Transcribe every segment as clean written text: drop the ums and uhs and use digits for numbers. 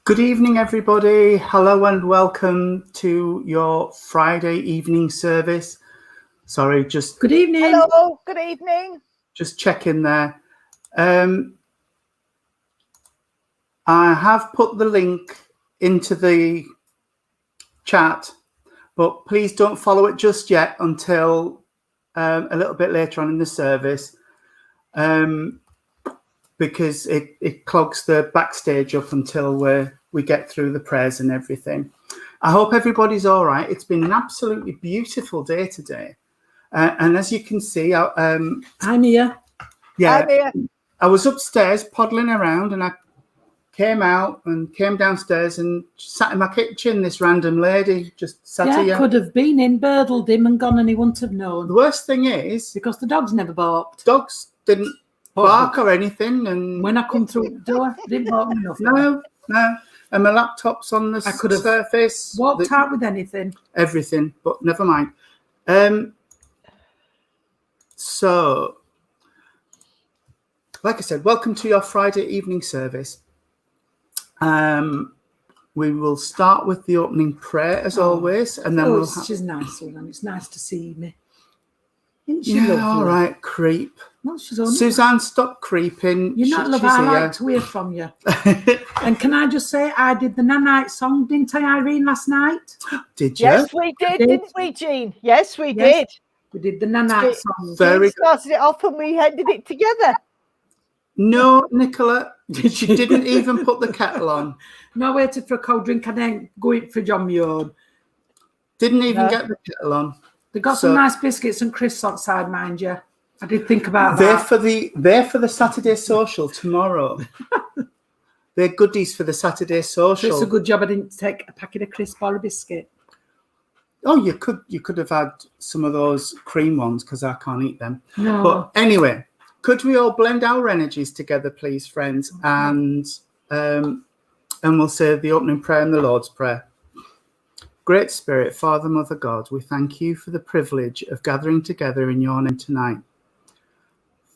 Good evening, everybody. Hello and welcome to your Friday evening service. Sorry, just... Good evening. Hello, good evening. Just checking there. I have put the link into the chat, but please don't follow it just yet until a little bit later on in the service, because it clogs the backstage up until we get through the prayers and everything. I hope everybody's all right. It's been an absolutely beautiful day today. And as you can see, I'm here. Yeah, I'm here. I was upstairs poddling around and I came out and came downstairs and sat in my kitchen. This random lady just sat here. Could have been in, burgled him and gone and he wouldn't have known. The worst thing is... Because the dogs never barked. Dogs didn't bark or anything. And when I come through the door, they didn't bark enough. No. And my laptop's on the surface. Walked out with anything. Everything, but never mind. So, like I said, welcome to your Friday evening service. We will start with the opening prayer as always, and then she's nice, and it's nice to see me. Isn't she lovely? All right, creep. No, she's on. Suzanne, stop creeping. You're not lovely. I like to hear from you. And can I just say, I did the Nanite song, didn't I, Irene, last night? Did you? Yes, we did, didn't we, Jean? Yes, we did. We did the Nanite song. We started it off and we ended it together. No, Nicola, she didn't even put the kettle on. No, I waited for a cold drink and then go in for John my own. Didn't even get the kettle on. They got some nice biscuits and crisps outside, mind you. I did think about that. They're for the Saturday social tomorrow. They're goodies for the Saturday social. It's a good job I didn't take a packet of crisps or a biscuit. Oh, you could have had some of those cream ones because I can't eat them. No. But anyway, could we all blend our energies together, please, friends? And we'll say the opening prayer and the Lord's Prayer. Great Spirit, Father, Mother, God, we thank you for the privilege of gathering together in your name tonight.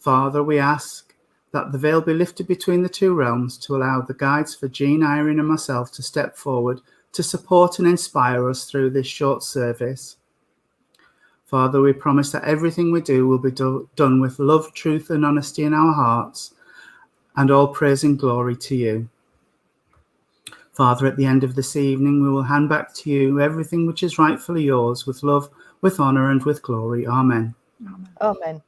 Father, we ask that the veil be lifted between the two realms to allow the guides for Jean, Irene and myself to step forward to support and inspire us through this short service. Father, we promise that everything we do will be done with love, truth and honesty in our hearts, and all praise and glory to you. Father, at the end of this evening, we will hand back to you everything which is rightfully yours, with love, with honour and with glory. Amen. Amen.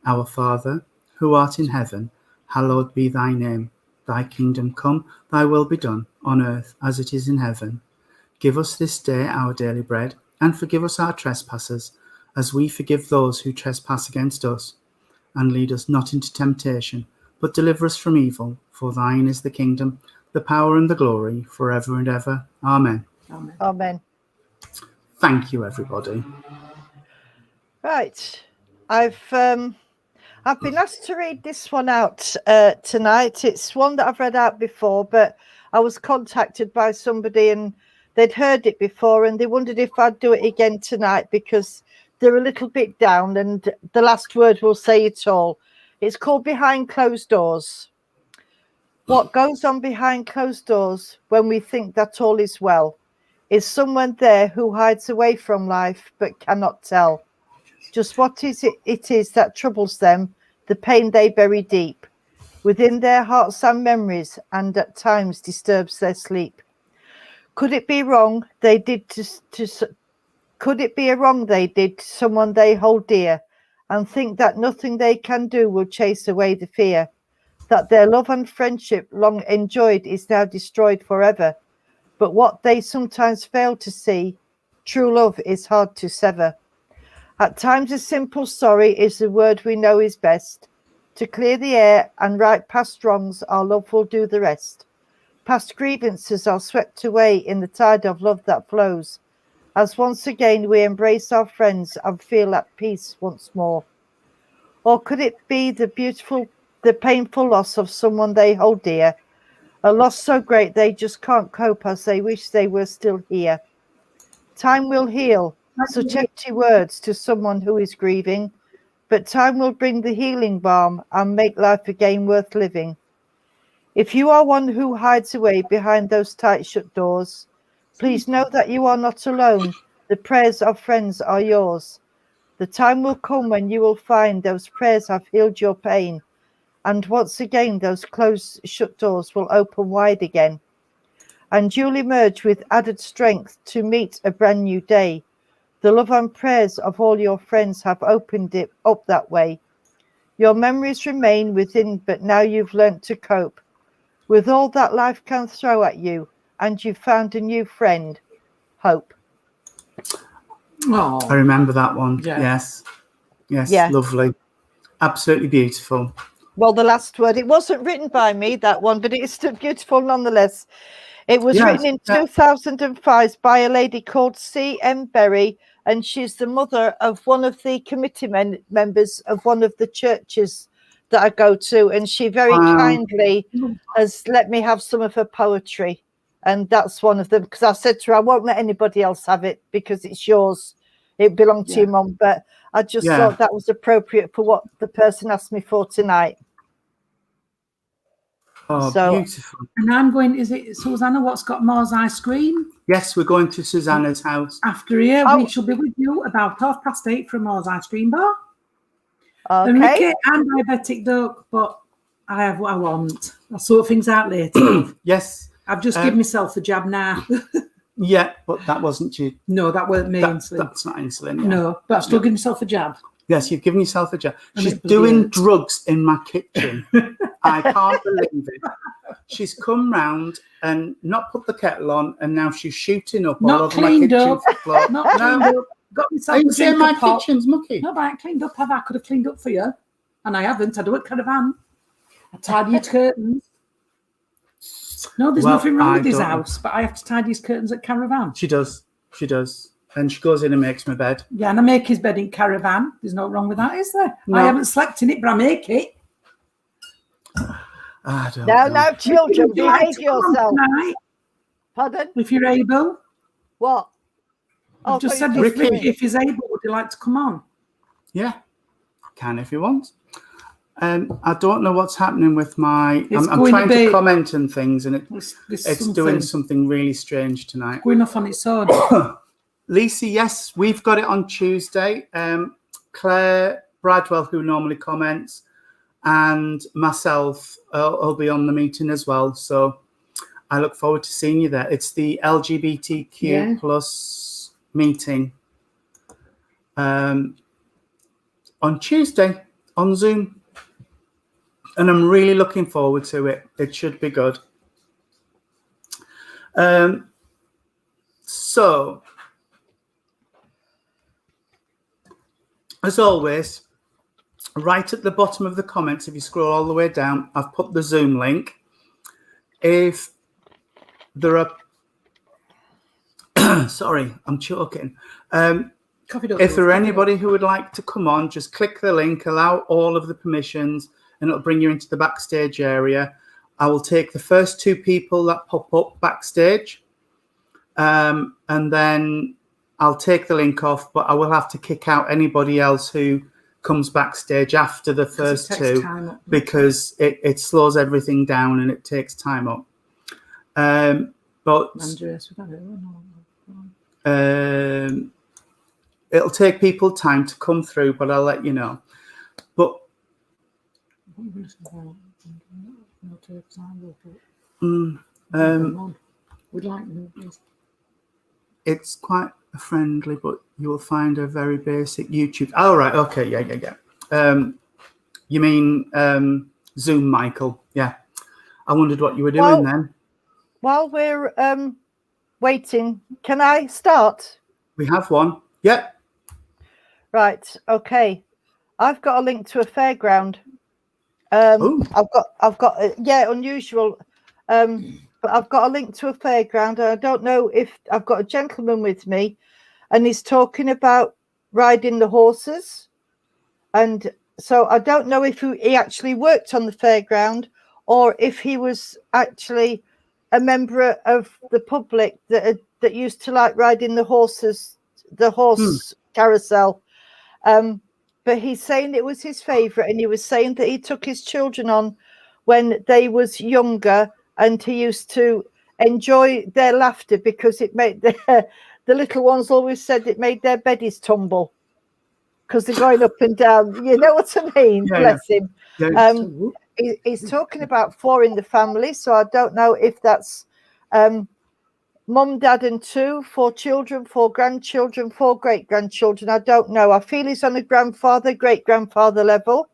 Our Father, who art in heaven, hallowed be thy name. Thy kingdom come, thy will be done, on earth as it is in heaven. Give us this day our daily bread, and forgive us our trespasses, as we forgive those who trespass against us. And lead us not into temptation, but deliver us from evil. For thine is the kingdom, the power and the glory, forever and ever. Amen. Amen. Amen. Thank you, everybody. Right. I've been asked to read this one out tonight. It's one that I've read out before, but I was contacted by somebody and they'd heard it before and they wondered if I'd do it again tonight because they're a little bit down and the last word will say it all. It's called Behind Closed Doors. What goes on behind closed doors when we think that all is well? Is someone there who hides away from life but cannot tell? just what it is that troubles them, the pain they bury deep within their hearts and memories, and at times disturbs their sleep. Could it be wrong they did could it be a wrong they did to someone they hold dear, and think that nothing they can do will chase away the fear that their love and friendship long enjoyed is now destroyed forever? But what they sometimes fail to see, true love is hard to sever. At times a simple sorry is the word we know is best. To clear the air and right past wrongs, our love will do the rest. Past grievances are swept away in the tide of love that flows, as once again we embrace our friends and feel at peace once more. Or could it be the painful loss of someone they hold dear, a loss so great they just can't cope as they wish they were still here? Time will heal such empty words to someone who is grieving, but time will bring the healing balm and make life again worth living. If you are one who hides away behind those tight shut doors, please know that you are not alone. The prayers of friends are yours. The time will come when you will find those prayers have healed your pain, and once again those closed shut doors will open wide again, and you'll emerge with added strength to meet a brand new day. The love and prayers of all your friends have opened it up that way. Your memories remain within, but now you've learnt to cope with all that life can throw at you, and you've found a new friend, hope. Oh, I remember that one. Yeah. Yes. Yeah. Lovely. Absolutely beautiful. Well, the last word, it wasn't written by me, that one, but it is still beautiful nonetheless. It was written in 2005 by a lady called C.M. Berry, and she's the mother of one of the committee members of one of the churches that I go to, and she very kindly has let me have some of her poetry, and that's one of them, because I said to her, I won't let anybody else have it because it's yours. It belonged to your mum, but I just thought that was appropriate for what the person asked me for tonight. Oh, So, beautiful. and I'm going, is it Susanna what's got Moore's ice cream? Yes, we're going to Susanna's house. After here, we shall be with you about 8:30 from Moore's ice cream bar. Okay. And Ricky, I'm diabetic, Doug, but I have what I want. I'll sort things out later. Yes. I've just given myself the jab now. Yeah, but that wasn't you. No, that weren't me. Insulin. That's not insulin. Yeah. No, but I've still given myself a jab. Yes, you've given yourself a jab. And She's it was doing weird. drugs in my kitchen. I can't believe it. She's come round and not put the kettle on, and now she's shooting up all Not over my cleaned kitchen up. floor. Not cleaned up. Got myself I a can say drink my of pop. kitchen's mucky. No, but I ain't cleaned up, have I? I could have cleaned up for you. And I haven't. I do it caravan. I tidy his curtains. No, there's nothing wrong with his house, but I have to tidy his curtains at caravan. She does. She does. And she goes in and makes my bed. Yeah, and I make his bed in caravan. There's no wrong with that, is there? No. I haven't slept in it, but I make it. I don't know. Now, children, Would you like behave to come on yourself. tonight, Pardon? if you're able. What? I've just said if he's able, would you like to come on? Yeah, can if you want. I don't know what's happening with my. I'm trying to comment and things, and it's doing something really strange tonight. Going off on its own. Lisa, yes, we've got it on Tuesday. Claire Bradwell, who normally comments, and myself will be on the meeting as well. So I look forward to seeing you there. It's the LGBTQ plus meeting on Tuesday on Zoom. And I'm really looking forward to it. It should be good. So, as always, right at the bottom of the comments, if you scroll all the way down, I've put the Zoom link. If there are... Sorry, I'm choking. If there are anybody who would like to come on, just click the link, allow all of the permissions, and it'll bring you into the backstage area. I will take the first 2 people that pop up backstage, and then I'll take the link off, but I will have to kick out anybody else who comes backstage after the first 2 because it slows everything down and it takes time up. it'll take people time to come through, but I'll let you know. But would like it's quite friendly, but you will find a very basic YouTube. Oh, right. Okay. Yeah. You mean Zoom, Michael? Yeah. I wondered what you were doing then. While we're waiting, can I start? We have one. Yeah. Right. Okay. I've got a link to a fairground. I've got unusual. But I've got a link to a fairground, and I don't know if I've got a gentleman with me, and he's talking about riding the horses. And so I don't know if he actually worked on the fairground or if he was actually a member of the public that used to like riding the horses, the horse carousel. But he's saying it was his favourite, and he was saying that he took his children on when they was younger, and he used to enjoy their laughter because it made the little ones always said it made their beddies tumble because they're going up and down. You know what I mean? Yeah, Bless him. Yeah. He's talking about 4 in the family, so I don't know if that's mum, dad, and 2, 4 children, 4 grandchildren, 4 great-grandchildren. I don't know. I feel he's on a grandfather, great-grandfather level.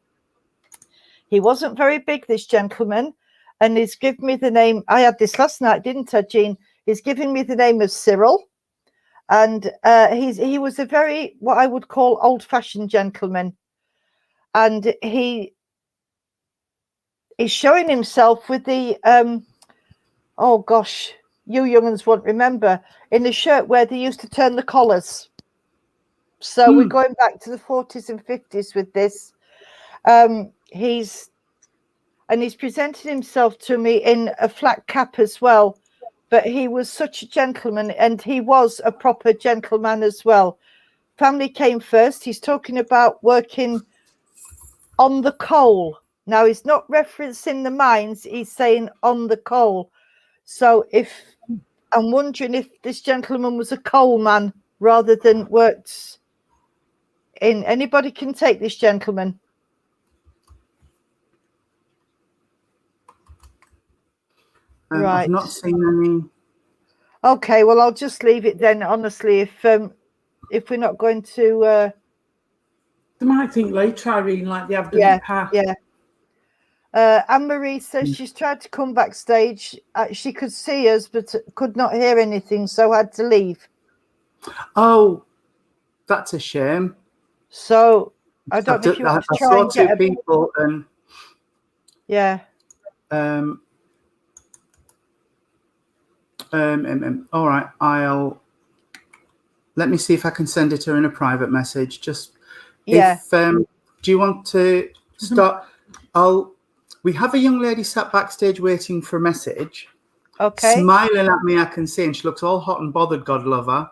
He wasn't very big, this gentleman, and he's given me the name. I had this last night, didn't I, Jean? He's given me the name of Cyril, and he was a very, what I would call, old-fashioned gentleman, and he's showing himself with the, oh gosh, you young'uns won't remember, in the shirt where they used to turn the collars. So we're going back to the 40s and 50s with this. He's presented himself to me in a flat cap as well, but he was such a gentleman, and he was a proper gentleman as well. Family came first. He's talking about working on the coal. Now, he's not referencing the mines. He's saying on the coal. So I'm wondering if this gentleman was a coal man rather than worked in. Anybody can take this gentleman. Right. I've not seen any. Okay, well, I'll just leave it then. Honestly, if we're not going to, they might think later, Irene, like they have done in the past. Yeah. Anne-Marie says she's tried to come backstage. She could see us, but could not hear anything, so had to leave. Oh, that's a shame. So I don't know if you want to try and get two people, and yeah. All right, let me see if I can send it to her in a private message. Just if do you want to start? We have a young lady sat backstage waiting for a message. Okay. Smiling at me, I can see, and she looks all hot and bothered, God love her.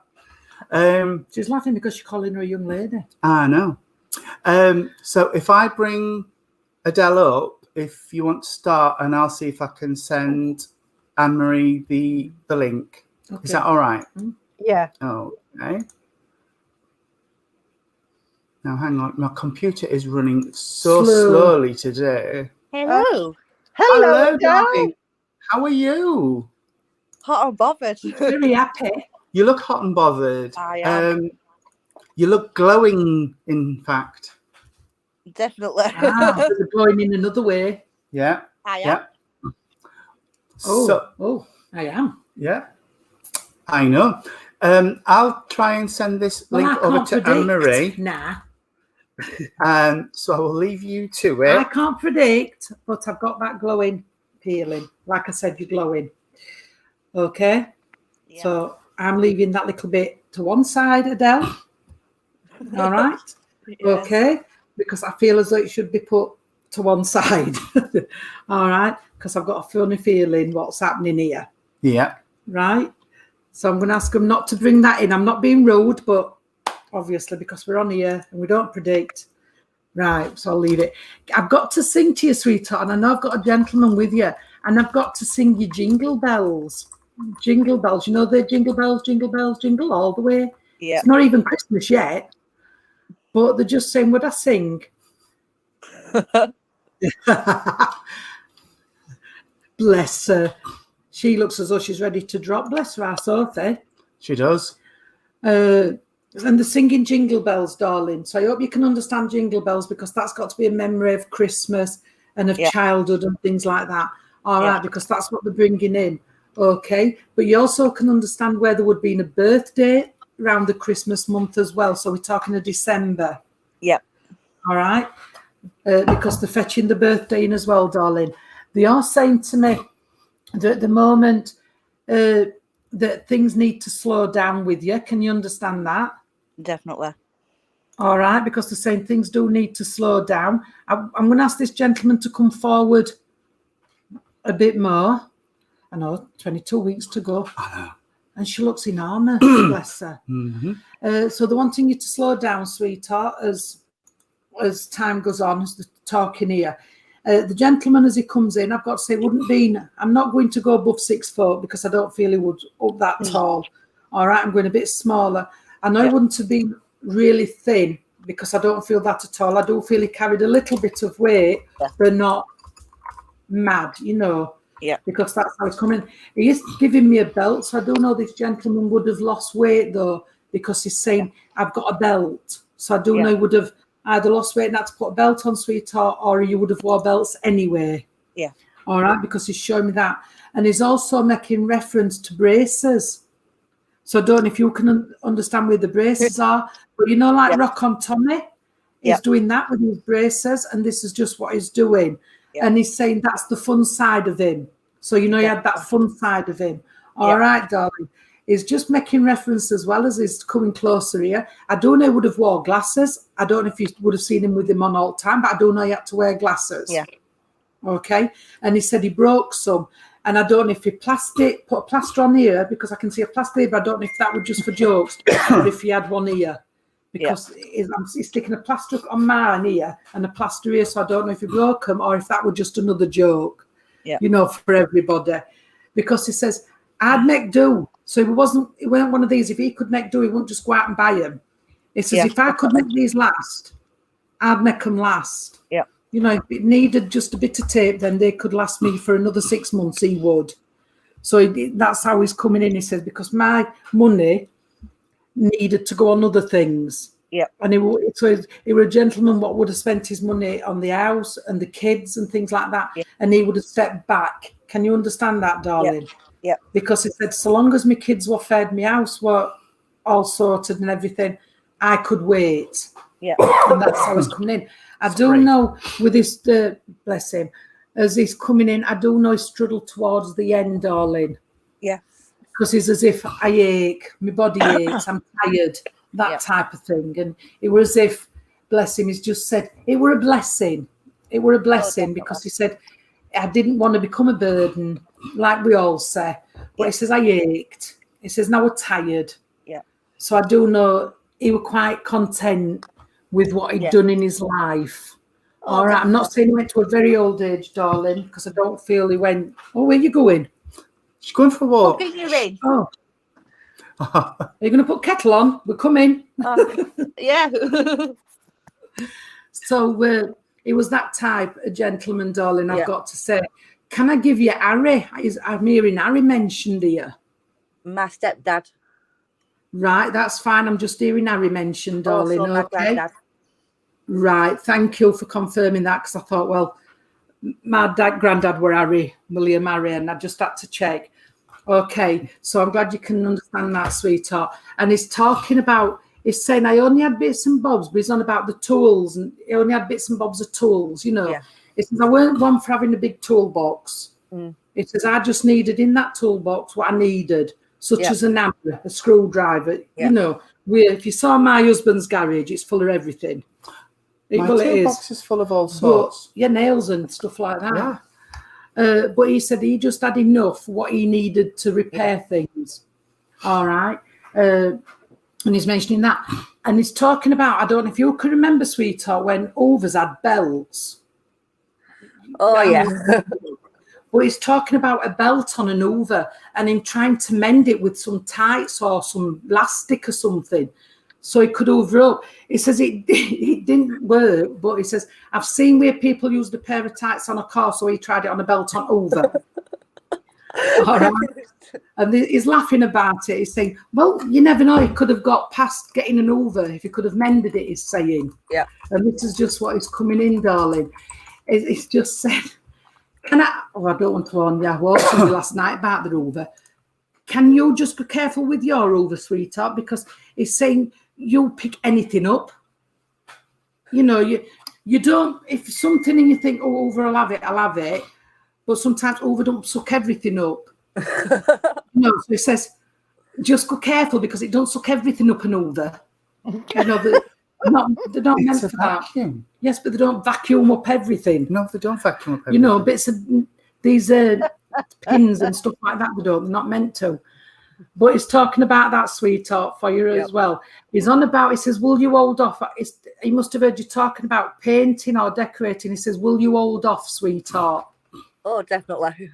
She's laughing because you're calling her a young lady. I know. So if I bring Adele up, if you want to start, and I'll see if I can send Anne-Marie the link. Okay. Is that all right? Yeah. Okay. Now, hang on. My computer is running so slowly today. Hello. Hello, darling. How are you? Hot and bothered. Very happy. You look hot and bothered. I am. You look glowing, in fact. Definitely. Ah, glowing in another way. Yeah. I am. Yeah. I am. Yeah. I know. I'll try and send this link over to Anne-Marie. Nah. So I will leave you to it. I can't predict, but I've got that glowing feeling. Like I said, you're glowing. Okay? Yeah. So I'm leaving that little bit to one side, Adele. All right? Yes. Okay? Because I feel as though it should be put to one side. All right? Because I've got a funny feeling what's happening here. Yeah. Right? So I'm going to ask them not to bring that in. I'm not being rude, but obviously because we're on here and we don't predict. Right, so I'll leave it. I've got to sing to you, sweetheart, and I know I've got a gentleman with you, and I've got to sing you jingle bells. Jingle bells. You know the jingle bells, jingle all the way? Yeah. It's not even Christmas yet, but they're just saying, would I sing? Bless her. She looks as though she's ready to drop. Bless her, our Sophie. She does. And they're singing Jingle Bells, darling. So I hope you can understand Jingle Bells, because that's got to be a memory of Christmas and of childhood and things like that. All right, because that's what they're bringing in. Okay. But you also can understand where there would be a birthday around the Christmas month as well. So we're talking of December. Yeah. All right. Because they're fetching the birthday in as well, darling. They are saying to me that at the moment that things need to slow down with you. Can you understand that? Definitely. All right, because they're saying things do need to slow down. I'm going to ask this gentleman to come forward a bit more. I know, 22 weeks to go. I know. And she looks enormous, bless her. Mm-hmm. So they're wanting you to slow down, sweetheart, as time goes on, as they're talking here. The gentleman, as he comes in, I've got to say, I'm not going to go above 6 foot, because I don't feel he would up that tall. All right, I'm going a bit smaller. I know he wouldn't have been really thin, because I don't feel that at all. I do feel he carried a little bit of weight, but not mad, because that's how it's coming. He is giving me a belt, so I do know this gentleman would have lost weight, though, because he's saying, I've got a belt. So I do know he would have either lost weight and had to put a belt on, sweetheart, or you would have wore belts anyway. Yeah. All right, because he's showing me that. And he's also making reference to braces. So I don't know if you can understand where the braces are, but like Rock on Tommy, he's doing that with his braces, and this is just what he's doing. Yeah. And he's saying that's the fun side of him. So, he had that fun side of him. All right, darling. He's just making reference as well as he's coming closer here. I don't know he would have wore glasses. I don't know if you would have seen him with him on all the time, but I don't know he had to wear glasses. Yeah. Okay. And he said he broke some. And I don't know if he put a plaster on here, because I can see a plaster here, but I don't know if that was just for jokes or if he had one here. Because he's sticking a plaster on mine here and a plaster here, so I don't know if he broke them or if that was just another joke, for everybody. Because he says, I'd make do. So it weren't one of these. If he could make do, he wouldn't just go out and buy them. He says, if I could make these last, I'd make them last. Yeah. If it needed just a bit of tape, then they could last me for another 6 months, he would. So that's how he's coming in. He says, because my money needed to go on other things. Yeah. And he was a gentleman what would have spent his money on the house and the kids and things like that. Yeah. And he would have stepped back. Can you understand that, darling? Yeah. Because he said, so long as my kids were fed, my house were all sorted and everything, I could wait. Yeah. And that's how he's coming in. I do know with this, bless him, as he's coming in, I do know he's struggled towards the end, darling. Yeah. Because it's as if I ache, my body aches, I'm tired, that type of thing. And it was as if, bless him, he's just said, it were a blessing. It were a blessing because he said, I didn't want to become a burden, like we all say. But he says, I ached. He says, now we're tired. Yeah. So I do know he was quite content with what he'd done in his life. All right. I'm not saying he went to a very old age, darling, because I don't feel he went, where are you going? She's going for a walk. What are you in? Oh. Are you going to put kettle on? We're coming. Yeah. So it was that type of gentleman, darling, I've got to say. Can I give you Harry? I'm hearing Harry mentioned here. My stepdad. Right, that's fine. I'm just hearing Harry mentioned, darling. Also, okay. Right, thank you for confirming that, because I thought, well, my granddad were Harry, William Harry, and I just had to check. Okay, so I'm glad you can understand that, sweetheart. And he's talking about, he's saying, I only had bits and bobs, but he's on about the tools, and he only had bits and bobs of tools, Yeah. He says, I weren't one for having a big toolbox. He says, I just needed in that toolbox what I needed, such as an hammer, a screwdriver. If you saw my husband's garage, it's full of everything. My toolbox is full of all sorts. Nails and stuff like that. Yeah. But he said he just had enough what he needed to repair things. All right. And he's mentioning that. And he's talking about, I don't know if you can remember, sweetheart, when Overs had belts. Oh, yeah. But he's talking about a belt on an Hoover and him trying to mend it with some tights or some elastic or something so he could hoover up. He says it didn't work, but he says, I've seen where people used a pair of tights on a car, so he tried it on a belt on Hoover. All right. And he's laughing about it. He's saying, well, you never know. He could have got past getting an Hoover if he could have mended it, he's saying. Yeah. And this is just what is coming in, darling. It's just said, I don't want to warn you. I walked with you last night about the Hoover. Can you just be careful with your Hoover, sweetheart? Because he's saying you'll pick anything up. You know, you don't, if something and you think, oh, Hoover, I'll have it. But sometimes Hoover don't suck everything up. No, so he says, just go careful because it don't suck everything up an Hoover. You know, they're not meant for that. Yes, but they don't vacuum up everything. No, they don't vacuum up everything. You know, bits of these pins and stuff like that, they're not meant to. But he's talking about that, sweetheart, for you as well. He's on about, he says, will you hold off? He must have heard you talking about painting or decorating. He says, will you hold off, sweetheart? Oh, definitely.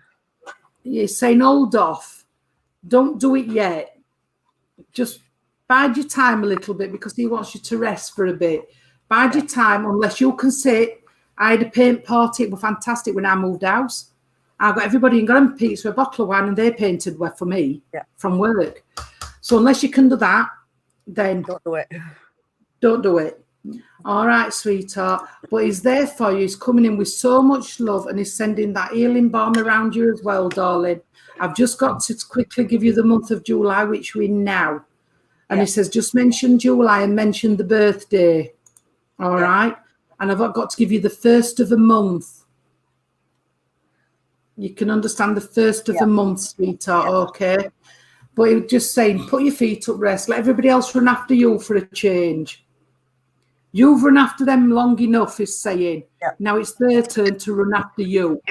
He's saying hold off. Don't do it yet. Just bide your time a little bit because he wants you to rest for a bit. Bide your time unless you can sit. I had a paint party. It was fantastic when I moved house. I got everybody and got them pizza, a bottle of wine, and they painted for me from work. So unless you can do that, then don't do it. Don't do it. All right, sweetheart. But he's there for you. He's coming in with so much love and he's sending that healing balm around you as well, darling. I've just got to quickly give you the month of July, which we're in now. And he says, just mention July and mention the birthday. All right. And I've got to give you the first of a month. You can understand the first of a month, sweetheart, okay? But he was just saying, put your feet up, rest. Let everybody else run after you for a change. You've run after them long enough, he's saying. Now it's their turn to run after you.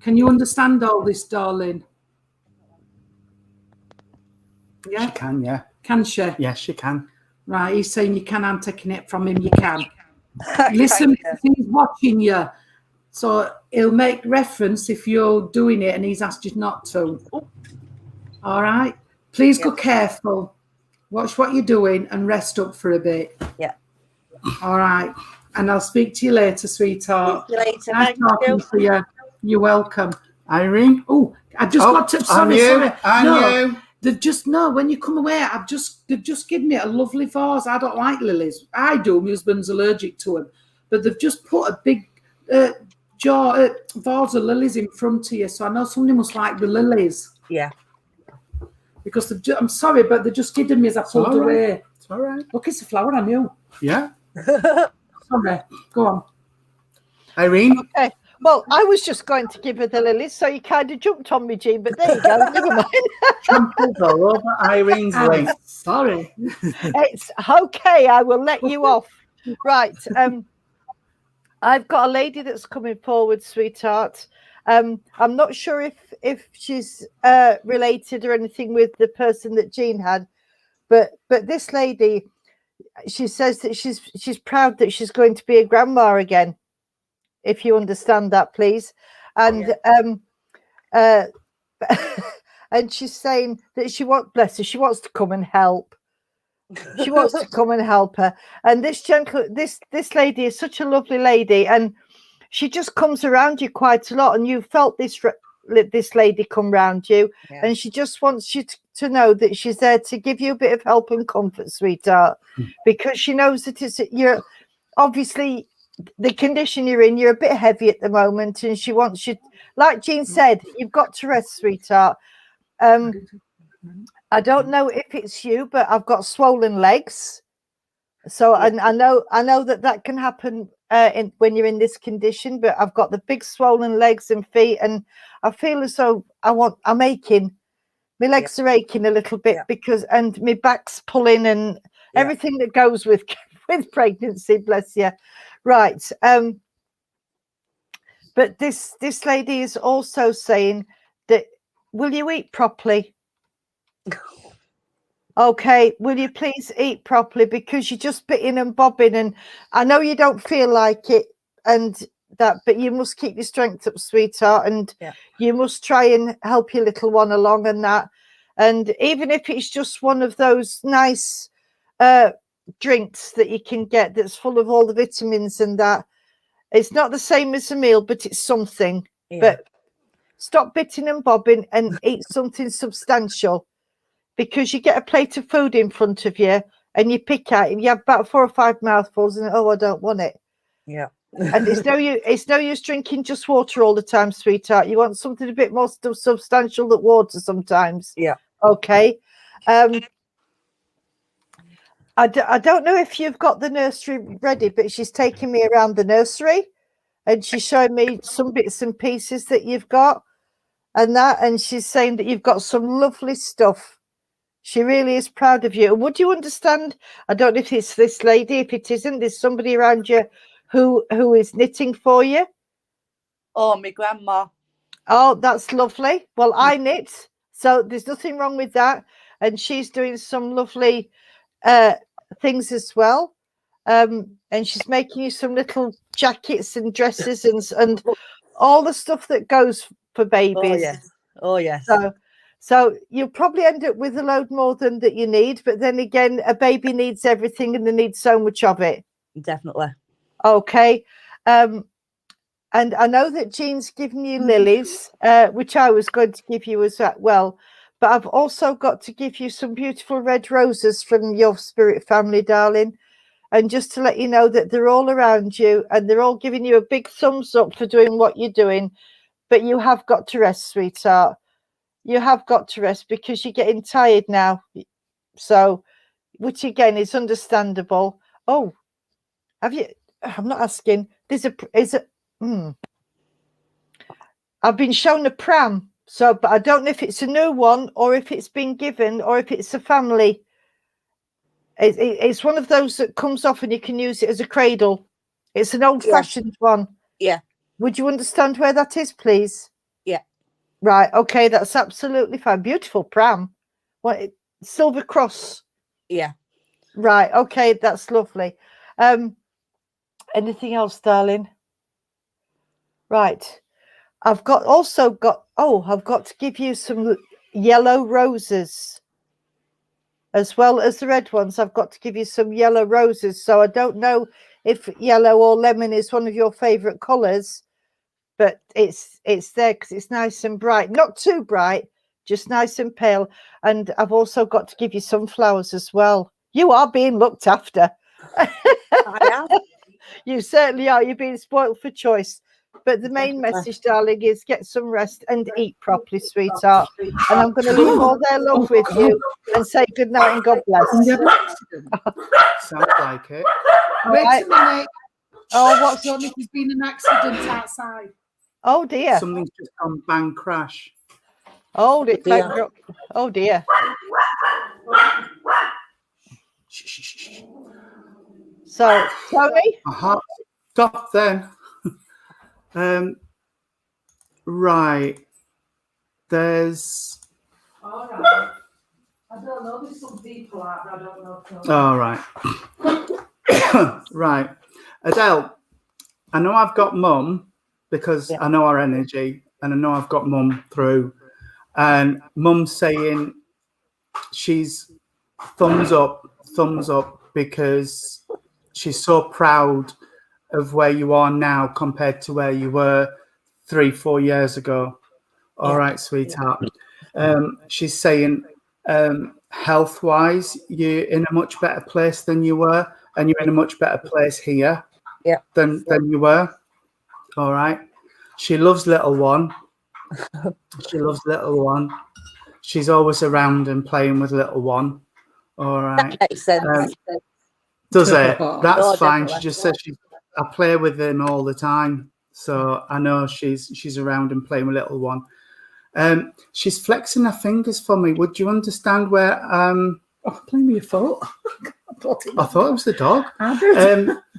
Can you understand all this, darling? Yeah? She can, yeah. Can she? Yes, she can. Right, he's saying you can. I'm taking it from him. You can. Listen, he's watching you. So he'll make reference if you're doing it and he's asked you not to. All right? Please go careful. Watch what you're doing and rest up for a bit. Yeah. All right. And I'll speak to you later, sweetheart. See you later. Nice talking to you. You're welcome. Irene? Oh, I just got to... Sorry. You. They've just... No, when you come away, they've just given me a lovely vase. I don't like lilies. I do. My husband's allergic to them. But they've just put a big vase of lilies in front of you. So I know somebody must like the lilies. Yeah. Because I'm sorry, but they're just kidding me as I pulled away. It's all right. Look, it's a flower on you. Yeah. Sorry. Go on. Irene? Okay. Well, I was just going to give her the lilies, so you kind of jumped on me, Jean, but there you go. Never mind. Trampled all over Irene's link. Sorry. It's okay. I will let you off. Right. I've got a lady that's coming forward, sweetheart. I'm not sure if she's related or anything with the person that Jean had, but this lady, she says that she's proud that she's going to be a grandma again. If you understand that, please. And and she's saying that bless her, she wants to come and help. She wants to come and help her. And this lady is such a lovely lady, and she just comes around you quite a lot. And you felt this lady come round you, and she just wants you to know that she's there to give you a bit of help and comfort, sweetheart, because she knows that you're obviously the condition you're in. You're a bit heavy at the moment, and she wants you, like Jean said, you've got to rest, sweetheart. I don't know if it's you, but I've got swollen legs. So I know that can happen when you're in this condition, but I've got the big swollen legs and feet, and I feel as though I'm aching. My legs are aching a little bit and my back's pulling and everything that goes with pregnancy, bless you. Right. But this lady is also saying that, will you eat properly? Okay, will you please eat properly, because you're just bitting and bobbing, and I know you don't feel like it, and that, but you must keep your strength up, sweetheart, and Yeah. you must try and help your little one along and that. And even if it's just one of those nice drinks that you can get that's full of all the vitamins and that, it's not the same as a meal, but it's something. Yeah. But stop bitting and bobbing and eat something substantial, because you get a plate of food in front of you and you pick at it and you have about 4 or 5 mouthfuls and I don't want it. Yeah. And it's no use drinking just water all the time, sweetheart. You want something a bit more substantial than water sometimes. Yeah. Okay. I don't know if you've got the nursery ready, but she's taking me around the nursery and she's showing me some bits and pieces that you've got and that, and she's saying that you've got some lovely stuff. She really is proud of you. Would you understand? I don't know if it's this lady. If it isn't, there's somebody around you who is knitting for you. Oh, my grandma. Oh, that's lovely. Well, I knit, so there's nothing wrong with that. And she's doing some lovely things as well. And she's making you some little jackets and dresses and all the stuff that goes for babies. Oh, yes. Oh, yes. So you'll probably end up with a load more than that you need. But then again, a baby needs everything and they need so much of it. Definitely. Okay. And I know that Jean's given you lilies, which I was going to give you as well. But I've also got to give you some beautiful red roses from your spirit family, darling. And just to let you know that they're all around you and they're all giving you a big thumbs up for doing what you're doing. But you have got to rest, sweetheart. You have got to rest because you're getting tired now. So, which again is understandable. Oh, have you? I'm not asking. I've been shown a pram. So, but I don't know if it's a new one or if it's been given or if it's a family. It's one of those that comes off and you can use it as a cradle. It's an old-fashioned one. Yeah. Would you understand where that is, please? Yeah. Right. Okay. That's absolutely fine. Beautiful pram. What? Silver cross. Yeah. Right. Okay. That's lovely. Anything else, darling? Right. I've got to give you some yellow roses. As well as the red ones, I've got to give you some yellow roses. So I don't know if yellow or lemon is one of your favourite colours, but it's there because it's nice and bright. Not too bright, just nice and pale. And I've also got to give you some flowers as well. You are being looked after. I am. You certainly are. You're being spoiled for choice. But the main message, darling, is get some rest and eat properly, sweetheart. And I'm going to leave all their love with you and say good night and God bless. Sounds like it. Wait Right. a minute. Oh, what's Don't know if there's been an accident outside. Oh dear. Something's just gone bang crash. Oh dear. dear. Oh dear. Shh, shh, shh, shh. So, Tony? Aha. Stop then. Right. There's. All right. I don't know. There's some people out there. I don't know. All right. Right. Adele, I know I've got mum because I know our energy and I know I've got mum through. And mum's saying she's thumbs up because she's so proud of where you are now compared to where you were 3-4 years ago. All right, sweetheart. She's saying health-wise, you're in a much better place than you were, and you're in a much better place here than you were. All right. She loves little one. She's always around and playing with little one. All right. That makes sense. Does it? That's Oh, fine. definitely. She just says I play with him all the time. So I know she's around and playing with little one. She's flexing her fingers for me. Would you understand where Playing with your foot. I thought it was the dog.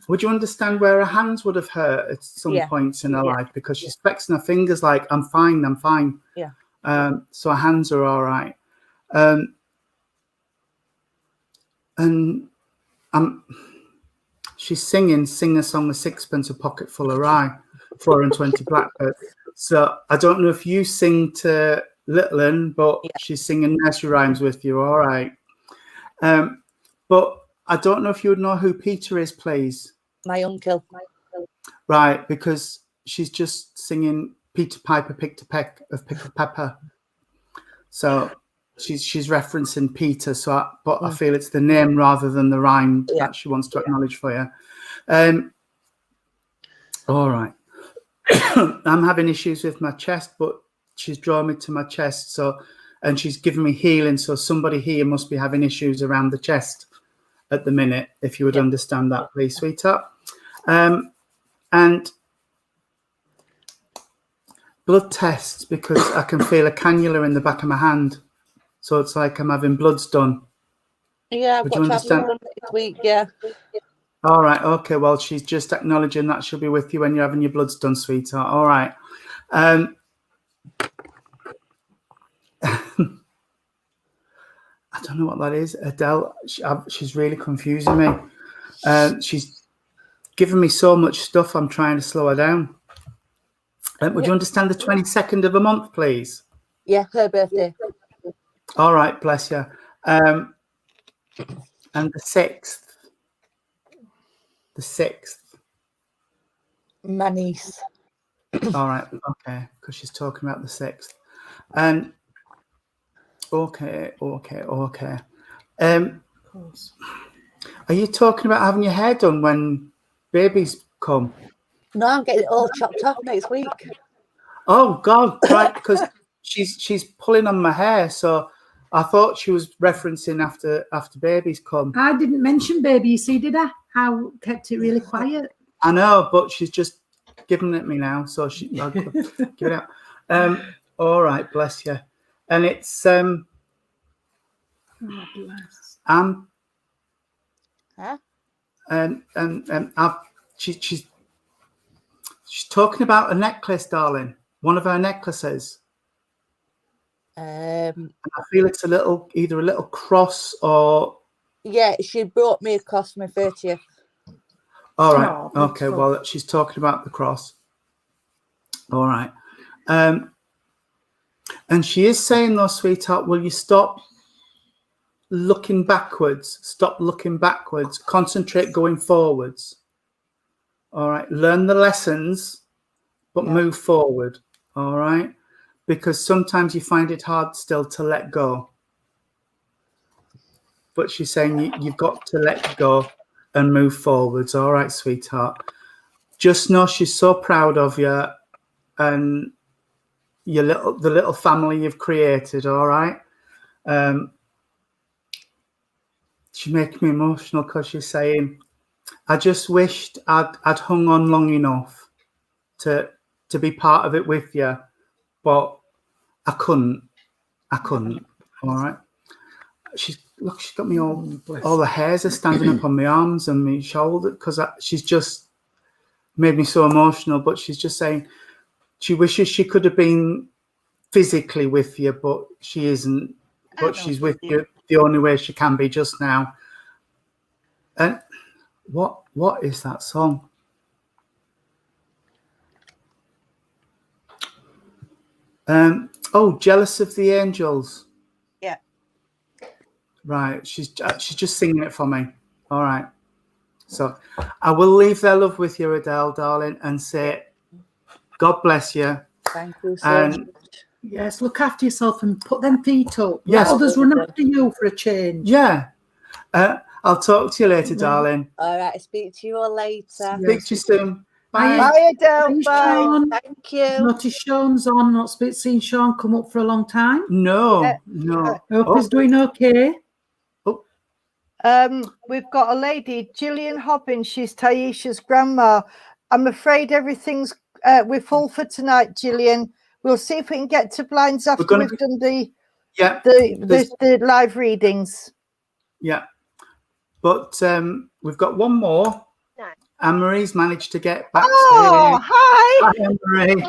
Would you understand where her hands would have hurt at some points in her life? Because she's flexing her fingers like, I'm fine. Yeah. So her hands are all right. And she's sing a song, A Sixpence, A Pocket Full of Rye. 420 blackbirds. So I don't know if you sing to Little Un, but she's singing nursery rhymes with you. All right. But I don't know if you would know who Peter is, please. My uncle. Right, because she's just singing Peter Piper picked a peck of pickled pepper. So she's referencing Peter. So, but I feel it's the name rather than the rhyme that she wants to acknowledge for you. All right. I'm having issues with my chest, but she's drawn me to my chest. So, and she's given me healing. So somebody here must be having issues around the chest at the minute. If you would understand that, please, sweetheart. And blood tests, because I can feel a cannula in the back of my hand. So it's like I'm having bloods done. Yeah, Would you understand? This week, yeah. All right. Okay. Well, she's just acknowledging that she'll be with you when you're having your bloods done, sweetheart. All right. I don't know what that is. Adele, she's really confusing me. She's given me so much stuff. I'm trying to slow her down. Would you understand the 22nd of a month, please? Yeah, her birthday. All right. Bless you. And the 6th. The 6th. My niece. All right. Okay. Because she's talking about the 6th. And okay. Are you talking about having your hair done when babies come? No, I'm getting it all chopped off next week. Oh God, right, because she's pulling on my hair, so I thought she was referencing after babies come. I didn't mention baby, you see, did I? I kept it really quiet. I know, but she's just giving it me now, so I'll give it out. All right, bless you. And it's Oh, bless. Huh? And she's talking about a necklace, darling. One of her necklaces. And I feel it's either a little cross or. Yeah, she brought me across my 30th. All right. Oh, Okay. Well, she's talking about the cross. All right. And she is saying, though, sweetheart, will you stop looking backwards? Stop looking backwards. Concentrate going forwards. All right. Learn the lessons, but move forward. All right. Because sometimes you find it hard still to let go. But she's saying you've got to let go and move forwards. All right, sweetheart. Just know she's so proud of you and the little family you've created. All right. She's making me emotional because she's saying, I just wished I'd hung on long enough to be part of it with you, but I couldn't. All right. She's got me all the hairs are standing up on my arms and my shoulder because she's just made me so emotional. But she's just saying she wishes she could have been physically with you, but she isn't. But she's with you the only way she can be just now. And what is that song? Jealous of the Angels. Yeah. Right. She's just singing it for me. All right. So I will leave their love with you, Adele, darling, and say, God bless you. Thank you so much. Yes, look after yourself and put them feet up. Yes. Let others run after you for a change. Yeah. I'll talk to you later, darling. All right, I'll speak to you all later. Speak to you soon. Bye. Bye, Adele. Bye, Bye. Sean. Thank you. Notice Sean's on. Not seen Sean come up for a long time. No. I hope he's doing okay. We've got a lady, Gillian Hobbins. She's Taisha's grandma. I'm afraid everything's we're full for tonight, Gillian. We'll see if we can get to blinds after we've done the live readings. Yeah. But we've got one more. No. Anne-Marie's managed to get backstage. Oh, hi. Hi, Anne-Marie.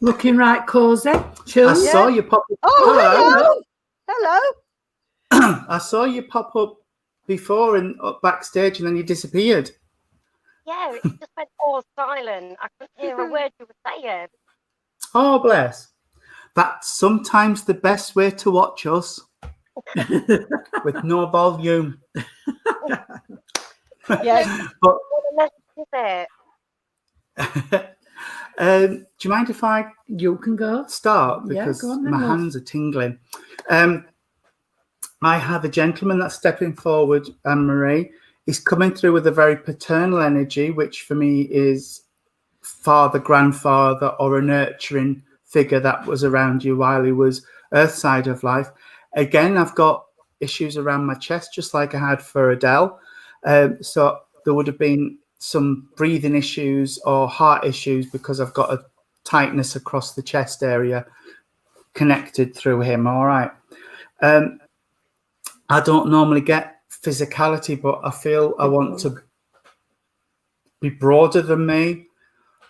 Looking right cozy. I saw you pop up. Oh, hello. I saw you pop up before and up backstage and then you disappeared. Yeah, it just went all silent. I couldn't hear a word you were saying. Oh, bless. That's sometimes the best way to watch us, with no volume. Yes. But What a message is it? do you mind if I You can go. start? Yeah, Because go on then, my love. hands are tingling. I have a gentleman that's stepping forward, Anne-Marie. He's coming through with a very paternal energy, which for me is father, grandfather, or a nurturing figure that was around you while he was earth side of life. Again, I've got issues around my chest, just like I had for Adele. So there would have been some breathing issues or heart issues because I've got a tightness across the chest area connected through him. All right. I don't normally get physicality, but I feel I want to be broader than me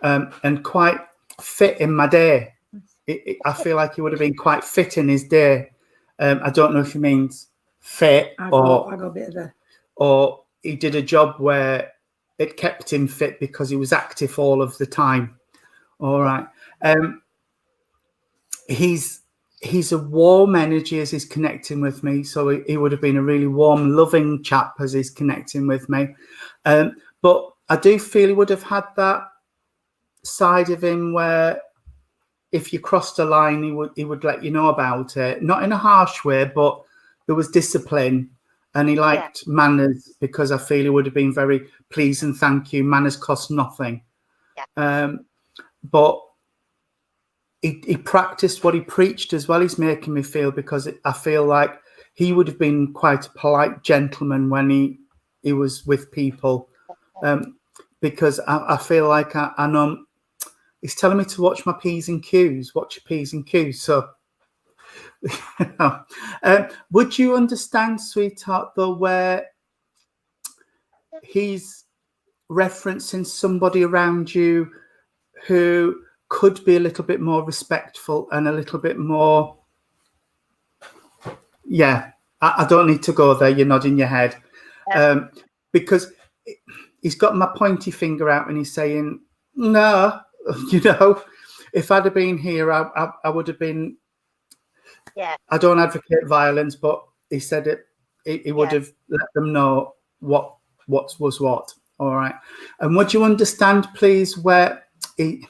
and quite fit in my day. I feel like he would have been quite fit in his day. I don't know if he means fit I got a bit of a... or he did a job where it kept him fit because he was active all of the time. All right. He's a warm energy as he's connecting with me. So he would have been a really warm, loving chap as he's connecting with me. But I do feel he would have had that side of him where if you crossed a line, he would let you know about it. Not in a harsh way, but there was discipline. And he liked manners because I feel he would have been very please and thank you. Manners cost nothing. Yeah. But he practiced what he preached as well. He's making me feel, because I feel like he would have been quite a polite gentleman when he was with people. Because I feel like I know he's telling me to watch my P's and Q's, watch your P's and Q's. So would you understand, sweetheart, though, where he's referencing somebody around you who could be a little bit more respectful and a little bit more... Yeah, I don't need to go there. You're nodding your head. Because he's got my pointy finger out and he's saying, no, if I'd have been here, I would have been... Yeah. I don't advocate violence, but he said he would have let them know what was what. All right. And would you understand, please, where he's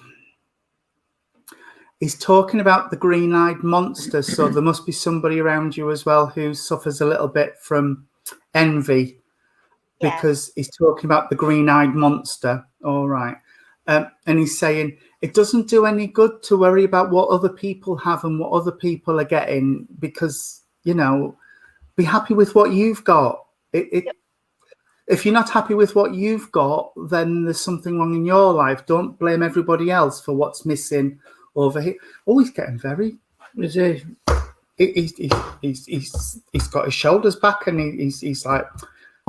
talking about the green-eyed monster? So there must be somebody around you as well who suffers a little bit from envy, because he's talking about the green-eyed monster. All right. And he's saying it doesn't do any good to worry about what other people have and what other people are getting, because, be happy with what you've got. If you're not happy with what you've got, then there's something wrong in your life. Don't blame everybody else for what's missing over here. Oh, he's getting very... Is he? He's got his shoulders back and he's like,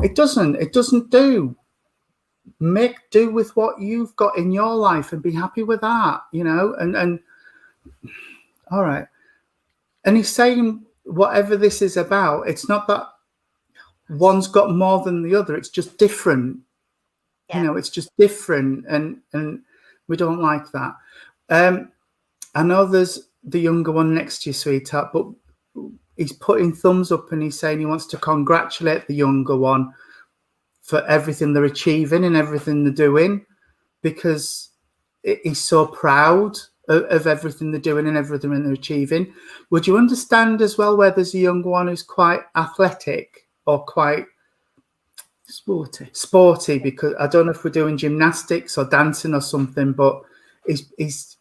it doesn't do. Make do with what you've got in your life and be happy with that, and all right. And he's saying whatever this is about, it's not that one's got more than the other, it's just different. It's just different, and we don't like that. I know there's the younger one next to you, sweetheart, but he's putting thumbs up and he's saying he wants to congratulate the younger one for everything they're achieving and everything they're doing, because he's so proud of everything they're doing and everything they're achieving. Would you understand as well where there's a younger one who's quite athletic or quite sporty? Because I don't know if we're doing gymnastics or dancing or something, but he's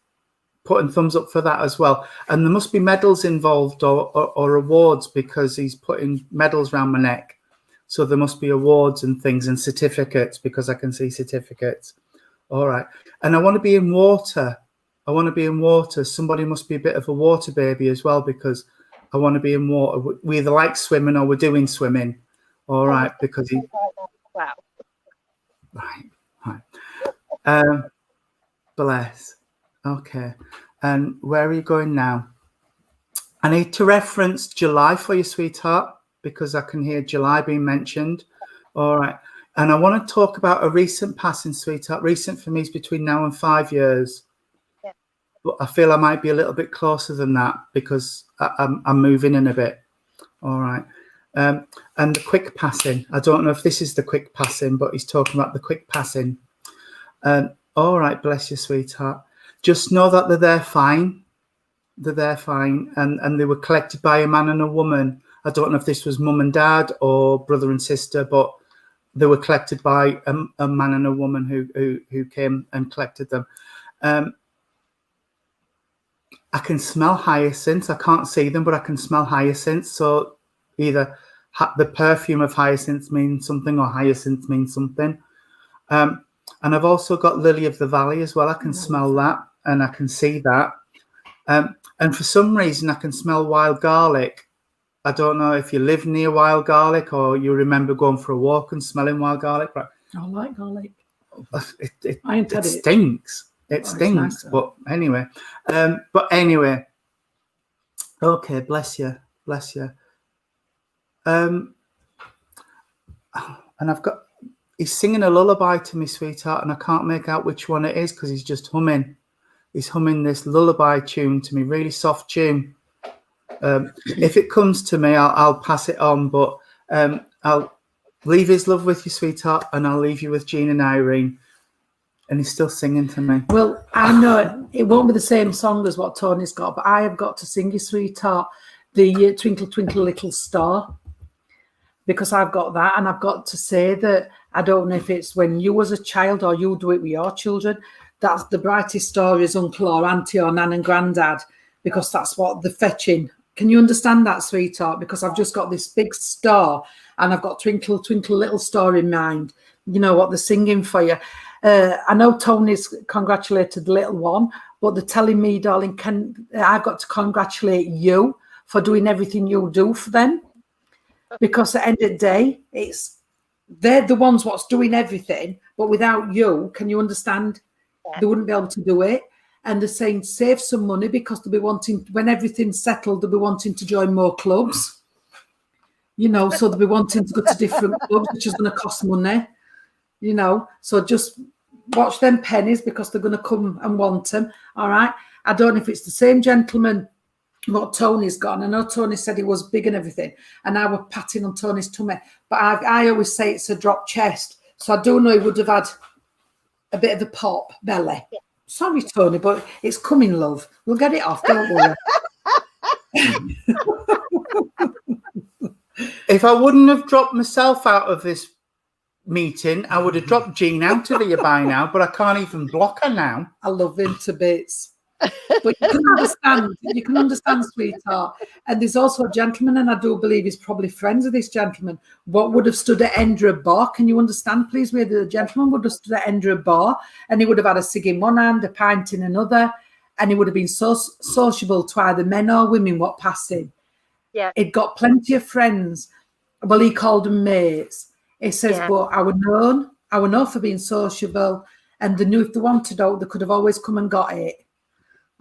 putting thumbs up for that as well. And there must be medals involved or awards, because he's putting medals around my neck. So there must be awards and things and certificates, because I can see certificates. All right. And I want to be in water. Somebody must be a bit of a water baby as well, because I want to be in water. We either like swimming or we're doing swimming. All right. Because he... Wow. Right. Bless. Okay. And where are you going now? I need to reference July for you, sweetheart, because I can hear July being mentioned. All right. And I want to talk about a recent passing, sweetheart. Recent for me is between now and 5 years. Yeah. But I feel I might be a little bit closer than that because I'm moving in a bit. All right. And the quick passing. I don't know if this is the quick passing, but he's talking about the quick passing. All right, bless you, sweetheart. Just know that they're there fine. They're there fine. And they were collected by a man and a woman. I don't know if this was mum and dad or brother and sister, but they were collected by a man and a woman who came and collected them. I can smell hyacinths. I can't see them, but I can smell hyacinths. So either the perfume of hyacinths means something or hyacinths means something. And I've also got lily of the valley as well. I can smell that and I can see that. And for some reason, I can smell wild garlic. I don't know if you live near wild garlic or you remember going for a walk and smelling wild garlic. But I like garlic. It stinks. It stinks. Nice, but anyway. Okay, bless you. Bless you. And he's singing a lullaby to me, sweetheart, and I can't make out which one it is because he's just humming. He's humming this lullaby tune to me, really soft tune. If it comes to me, I'll pass it on, but I'll leave his love with you, sweetheart, and I'll leave you with Jean and Irene. And he's still singing to me. Well, I know it won't be the same song as what Tony's got, but I have got to sing you, sweetheart, the Twinkle, Twinkle, Little Star, because I've got that, and I've got to say that I don't know if it's when you was a child or you do it with your children, that's the brightest star is uncle or auntie or nan and granddad, because that's what they're fetching. Can you understand that, sweetheart? Because I've just got this big star and I've got Twinkle, Twinkle, Little Star in mind. You know what they're singing for you. I know Tony's congratulated the little one, but they're telling me, darling, I've got to congratulate you for doing everything you do for them. Because at the end of the day, they're the ones what's doing everything, but without you, can you understand? They wouldn't be able to do it. And they're saying save some money because they'll be wanting, when everything's settled, they'll be wanting to join more clubs. You know, so they'll be wanting to go to different clubs, which is going to cost money. You know, so just watch them pennies because they're going to come and want them. All right. I don't know if it's the same gentleman what Tony's got. And I know Tony said he was big and everything, and I were patting on Tony's tummy. But I always say it's a drop chest. So I do know he would have had a bit of a pop belly. Yeah. Sorry, Tony, but it's coming, love. We'll get it off, don't worry. If I wouldn't have dropped myself out of this meeting, I would have dropped Jean out of here by now, but I can't even block her now. I love him to bits. But you can understand, sweetheart. And there's also a gentleman, and I do believe he's probably friends of this gentleman, what would have stood at end of a bar. Can you understand, please, where the gentleman would have stood at end of a bar and he would have had a cig in one hand, a pint in another, and he would have been so sociable to either men or women what passing. Yeah. He'd got plenty of friends. Well, he called them mates. He says, but I were known for being sociable, and they knew if they wanted out, they could have always come and got it.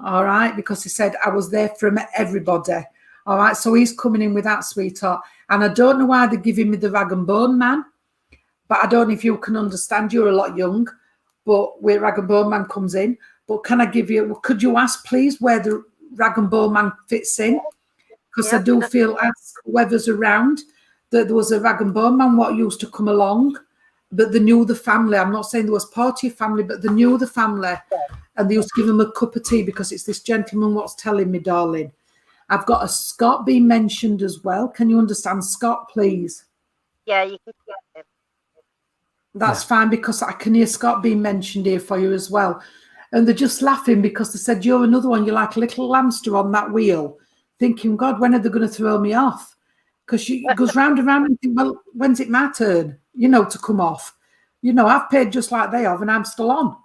All right, because he said I was there for everybody. All right, so he's coming in with that, sweetheart. And I don't know why they're giving me the rag and bone man, but I don't know if you can understand. You're a lot young, but where rag and bone man comes in. But could you ask, please, where the rag and bone man fits in? Because I do feel, ask whoever's around, that there was a rag and bone man what used to come along, but they knew the family. I'm not saying there was party family, but they knew the family. And they used to give him a cup of tea because it's this gentleman what's telling me, darling. I've got a Scott being mentioned as well. Can you understand Scott, please? Yeah, you can get it. That's fine because I can hear Scott being mentioned here for you as well. And they're just laughing because they said, you're another one. You're like a little lamster on that wheel, thinking, God, when are they going to throw me off? Because she goes round and round and think, well, when's it my turn, to come off? I've paid just like they have and I'm still on.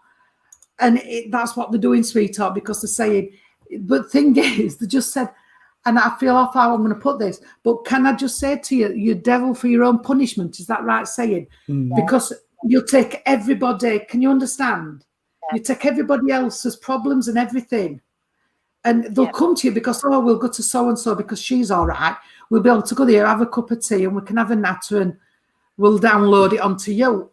And that's what they're doing, sweetheart, because they're saying, but thing is, they just said, and I feel off how I'm going to put this, but can I just say to you, you're devil for your own punishment. Is that right saying? Mm. Because you take everybody, can you understand? Yeah. You take everybody else's problems and everything. And they'll come to you because, we'll go to so-and-so because she's all right. We'll be able to go there, have a cup of tea and we can have a natter and will download it onto you.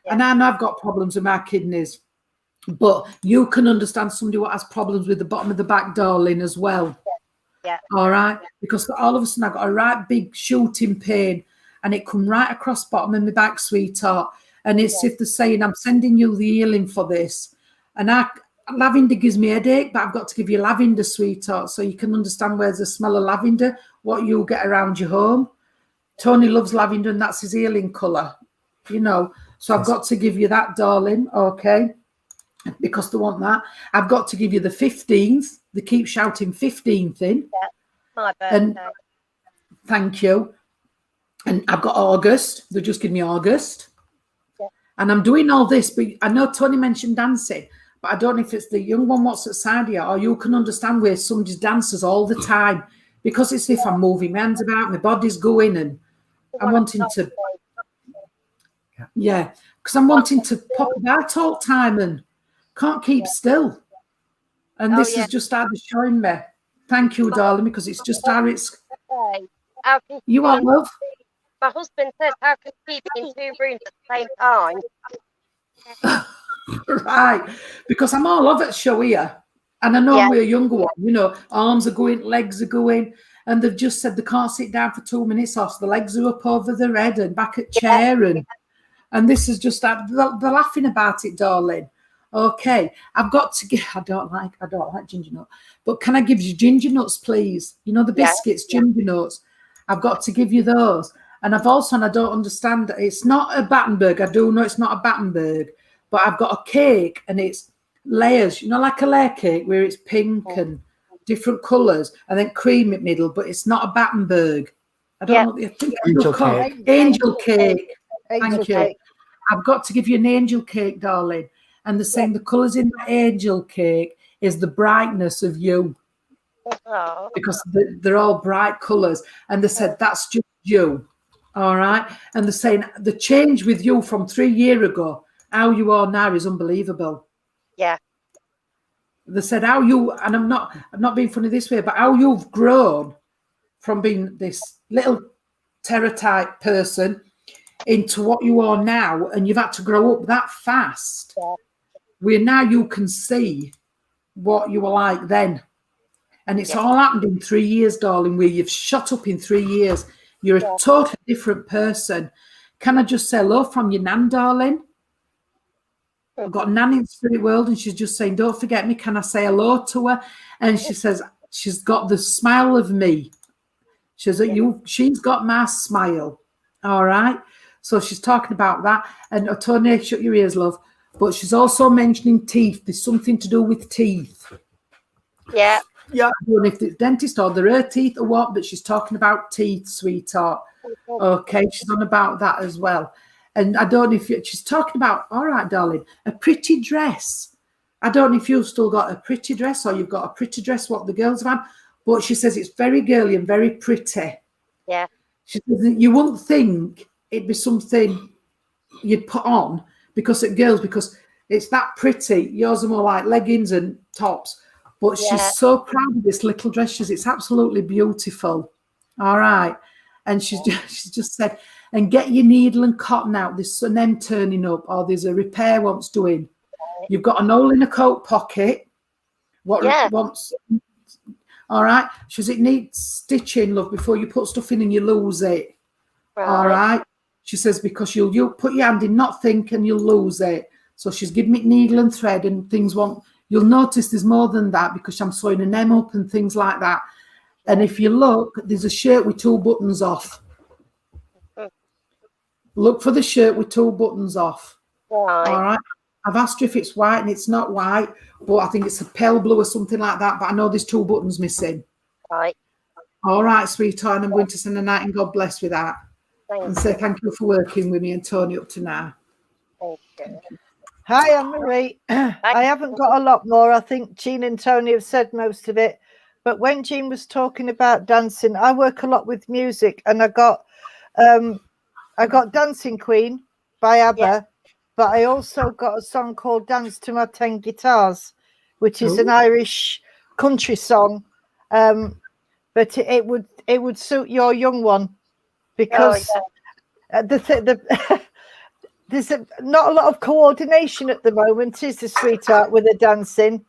And I know I've got problems with my kidneys, but you can understand somebody what has problems with the bottom of the back, darling, as well. Yeah. All right, because all of a sudden I got a right big shooting pain, and it come right across bottom of my back, sweetheart. And it's if they're saying, I'm sending you the healing for this. And lavender gives me a headache, but I've got to give you lavender, sweetheart, so you can understand where's the smell of lavender, what you'll get around your home. Tony loves lavender, and that's his healing colour, you know. So I've got to give you that, darling, okay? Because they want that. I've got to give you the 15th. They keep shouting 15th in. Yeah, my birthday. And thank you. And I've got August. They just give me August. Yeah. And I'm doing all this, but I know Tony mentioned dancing, but I don't know if it's the young one what's at side here, or you can understand where somebody dances all the time, because it's if I'm moving my hands about, my body's going, and I'm wanting to, because I'm wanting to pop about all the time and can't keep still. And this is just how they're showing me. Thank you, darling, because it's just how it's. How can You are, love. My husband says, how can you keep in 2 rooms at the same time? Right, because I'm all over the show here, and I know we're a younger one, you know, arms are going, legs are going, and they've just said they can't sit down for 2 minutes off, so the legs are up over their head and back at chair, and this is just that they're laughing about it, darling. Okay, I've got to get. I don't like ginger nut, but can I give you ginger nuts, please? You know the biscuits, ginger nuts. I've got to give you those, and I've also, and I don't understand. It's not a Battenberg. I do know it's not a Battenberg, but I've got a cake, and it's layers. You know, like a layer cake where it's pink and different colours, and then cream in the middle. But it's not a Battenberg. I don't know what I think. Angel cake. Angel cake. Angel Thank you. cake. I've got to give you an angel cake, darling. And they're saying the colours in the angel cake is the brightness of you. Oh. Because they're all bright colours. And they said, that's just you. All right. And they're saying the change with you from 3 years ago, how you are now is unbelievable. Yeah. They said how you, and I'm not being funny this way, but how you've grown from being this little terror type person into what you are now, and you've had to grow up that fast. Yeah. Where now you can see what you were like then. And it's all happened in 3 years, darling, where you've shot up in 3 years. You're a totally different person. Can I just say hello from your nan, darling? I've got Nan in the spirit world, and she's just saying, don't forget me. Can I say hello to her? And she says, she's got the smile of me. She says, she's got my smile. All right. So she's talking about that. And Tony, shut your ears, love. But she's also mentioning teeth. There's something to do with teeth. Yeah. Yeah. I don't know if it's dentist or her teeth or what, but she's talking about teeth, sweetheart. Okay. She's on about that as well. And I don't know if she's talking about, all right, darling, a pretty dress. I don't know if you've still got a pretty dress or you've got a pretty dress, what the girls have had. But she says it's very girly and very pretty. Yeah. She says you wouldn't think it'd be something you'd put on because it's that pretty. Yours are more like leggings and tops. But she's so proud of this little dress. She says it's absolutely beautiful. All right. And she's just said, and get your needle and cotton out. There's an M turning up, or there's a repair wants doing. You've got an hole in a coat pocket. Wants? All right. She says it needs stitching, love, before you put stuff in and you lose it. Right. All right. She says because you'll put your hand in, not think, and you'll lose it. So she's giving me needle and thread, and things won't. You'll notice there's more than that because I'm sewing an M up and things like that. And if you look, there's a shirt with 2 buttons off. Look for the shirt with 2 buttons off. Right. All right. I've asked her if it's white, and it's not white, but I think it's a pale blue or something like that. But I know there's 2 buttons missing. Right. All right, sweetheart. I'm going to send a night and God bless with that. Thank Say thank you for working with me and Tony up to now. you. Hi, Anne-Marie. I haven't got a lot more. I think Jean and Tony have said most of it. But when Jean was talking about dancing, I work a lot with music, and I got Dancing Queen by ABBA, but I also got a song called Dance to My 10 Guitars, which is an Irish country song. But it would suit your young one because There's not a lot of coordination at the moment, is the sweetheart, with her dancing.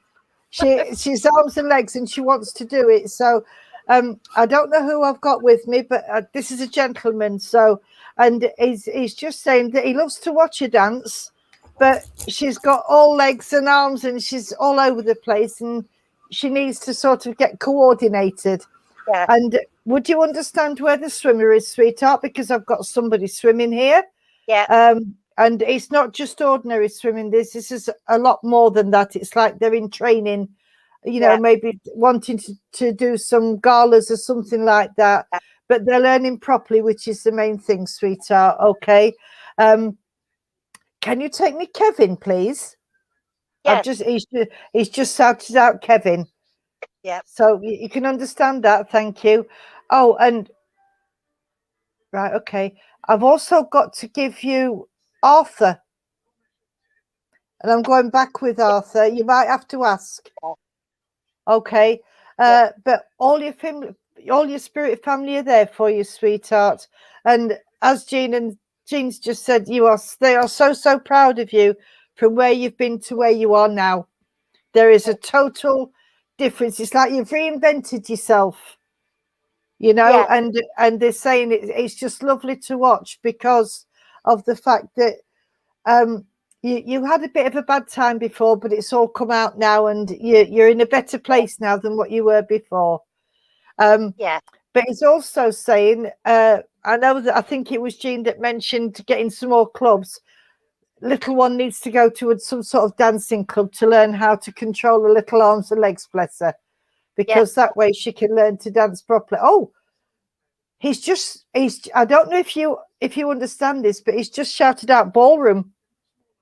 She's arms and legs and she wants to do it. So I don't know who I've got with me, but this is a gentleman. So, and he's just saying that he loves to watch her dance, but she's got all legs and arms and she's all over the place and she needs to sort of get coordinated. Yeah. And would you understand where the swimmer is, sweetheart? Because I've got somebody swimming here. Yeah. And it's not just ordinary swimming. This is a lot more than that. It's like they're in training, you know, maybe wanting to do some galas or something like that. Yeah. But they're learning properly, which is the main thing, sweetheart. Okay. Can you take me Kevin, please? Yes. He's just shouted out Kevin. Yeah. So you can understand that. Thank you. Oh, and right. Okay. I've also got to give you Arthur. And I'm going back with Arthur. You might have to ask. Okay. But all your family, all your spirit family are there for you, sweetheart. And as Jean's just said, they are so proud of you from where you've been to where you are now. There is a total difference. It's like you've reinvented yourself, you know, and they're saying it's just lovely to watch because of the fact that you had a bit of a bad time before, but it's all come out now and you're in a better place now than what you were before. But it's also saying, I think it was Jean that mentioned getting some more clubs. Little one needs to go to some sort of dancing club to learn how to control the little arms and legs, bless her, because that way she can learn to dance properly. Oh, I don't know if you understand this, but he's just shouted out ballroom.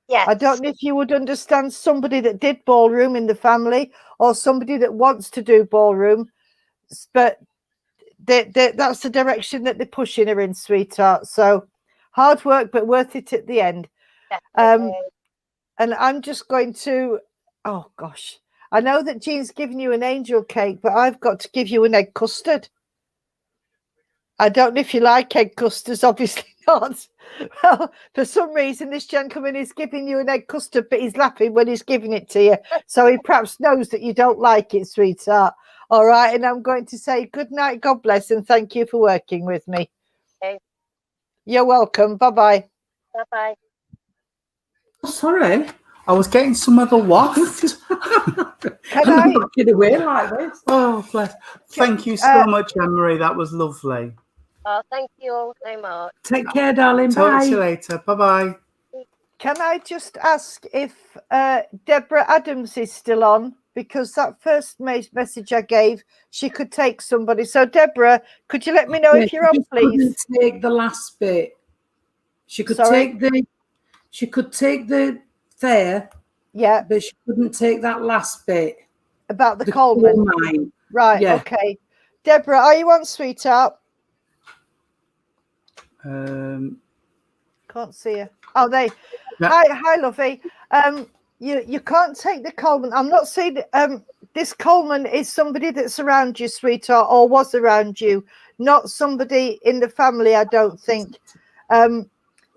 Yes. I don't know if you would understand somebody that did ballroom in the family or somebody that wants to do ballroom, but that's the direction that they're pushing her in, sweetheart. So hard work, but worth it at the end. And I'm just going to, oh gosh, I know that Jean's given you an angel cake, but I've got to give you an egg custard. I don't know if you like egg custards, obviously not. Well, for some reason, this gentleman is giving you an egg custard, but he's laughing when he's giving it to you. So he perhaps knows that you don't like it, sweetheart. All right. And I'm going to say good night, God bless, and thank you for working with me. Okay. You're welcome. Bye-bye. Bye-bye. Oh, sorry. I was getting some other waft. Can I? Get away like this. Oh, bless. Thank you so much, Anne-Marie. That was lovely. Oh, thank you all so much. Take care, darling. Talk to you Bye. later. Bye-bye. Can I just ask if Deborah Adams is still on? Because that first message I gave, she could take somebody. So, Deborah, could you let me know if you're on, please? Couldn't take the last bit. She could Sorry? take the fair, Yeah, but she couldn't take that last bit. about the coal Coleman. mine. Right, Yeah. okay. Deborah, are you on, sweetheart? Can't see her. Oh, they. Yeah. Hi, lovey. You can't take the Coleman. I'm not saying this Coleman is somebody that's around you, sweetheart, or was around you, not somebody in the family. I don't think.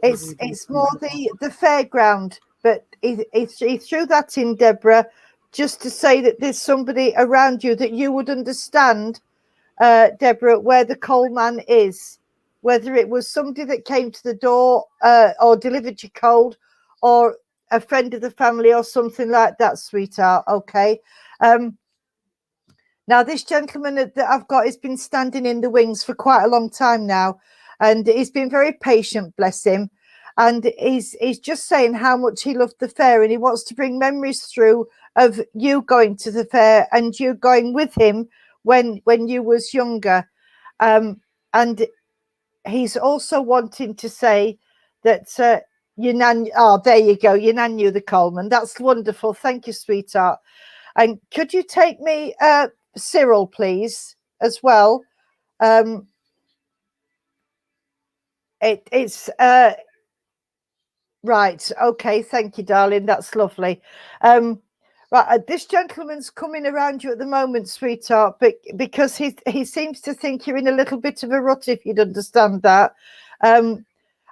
It's more the fairground. But he threw that in, Deborah, just to say that there's somebody around you that you would understand, Deborah, where the coal man is. Whether it was somebody that came to the door or delivered you coal, or a friend of the family or something like that, sweetheart. Okay. Now, this gentleman that I've got has been standing in the wings for quite a long time now, and he's been very patient, bless him. And he's just saying how much he loved the fair, and he wants to bring memories through of you going to the fair and you going with him when you was younger. And he's also wanting to say that your nan, oh, there you go, your nan knew the Coleman. That's wonderful. Thank you, sweetheart. And could you take me Cyril, please, as well? It's right. Okay. Thank you, darling. That's lovely. Right. This gentleman's coming around you at the moment, sweetheart, but because he seems to think you're in a little bit of a rut, if you'd understand that.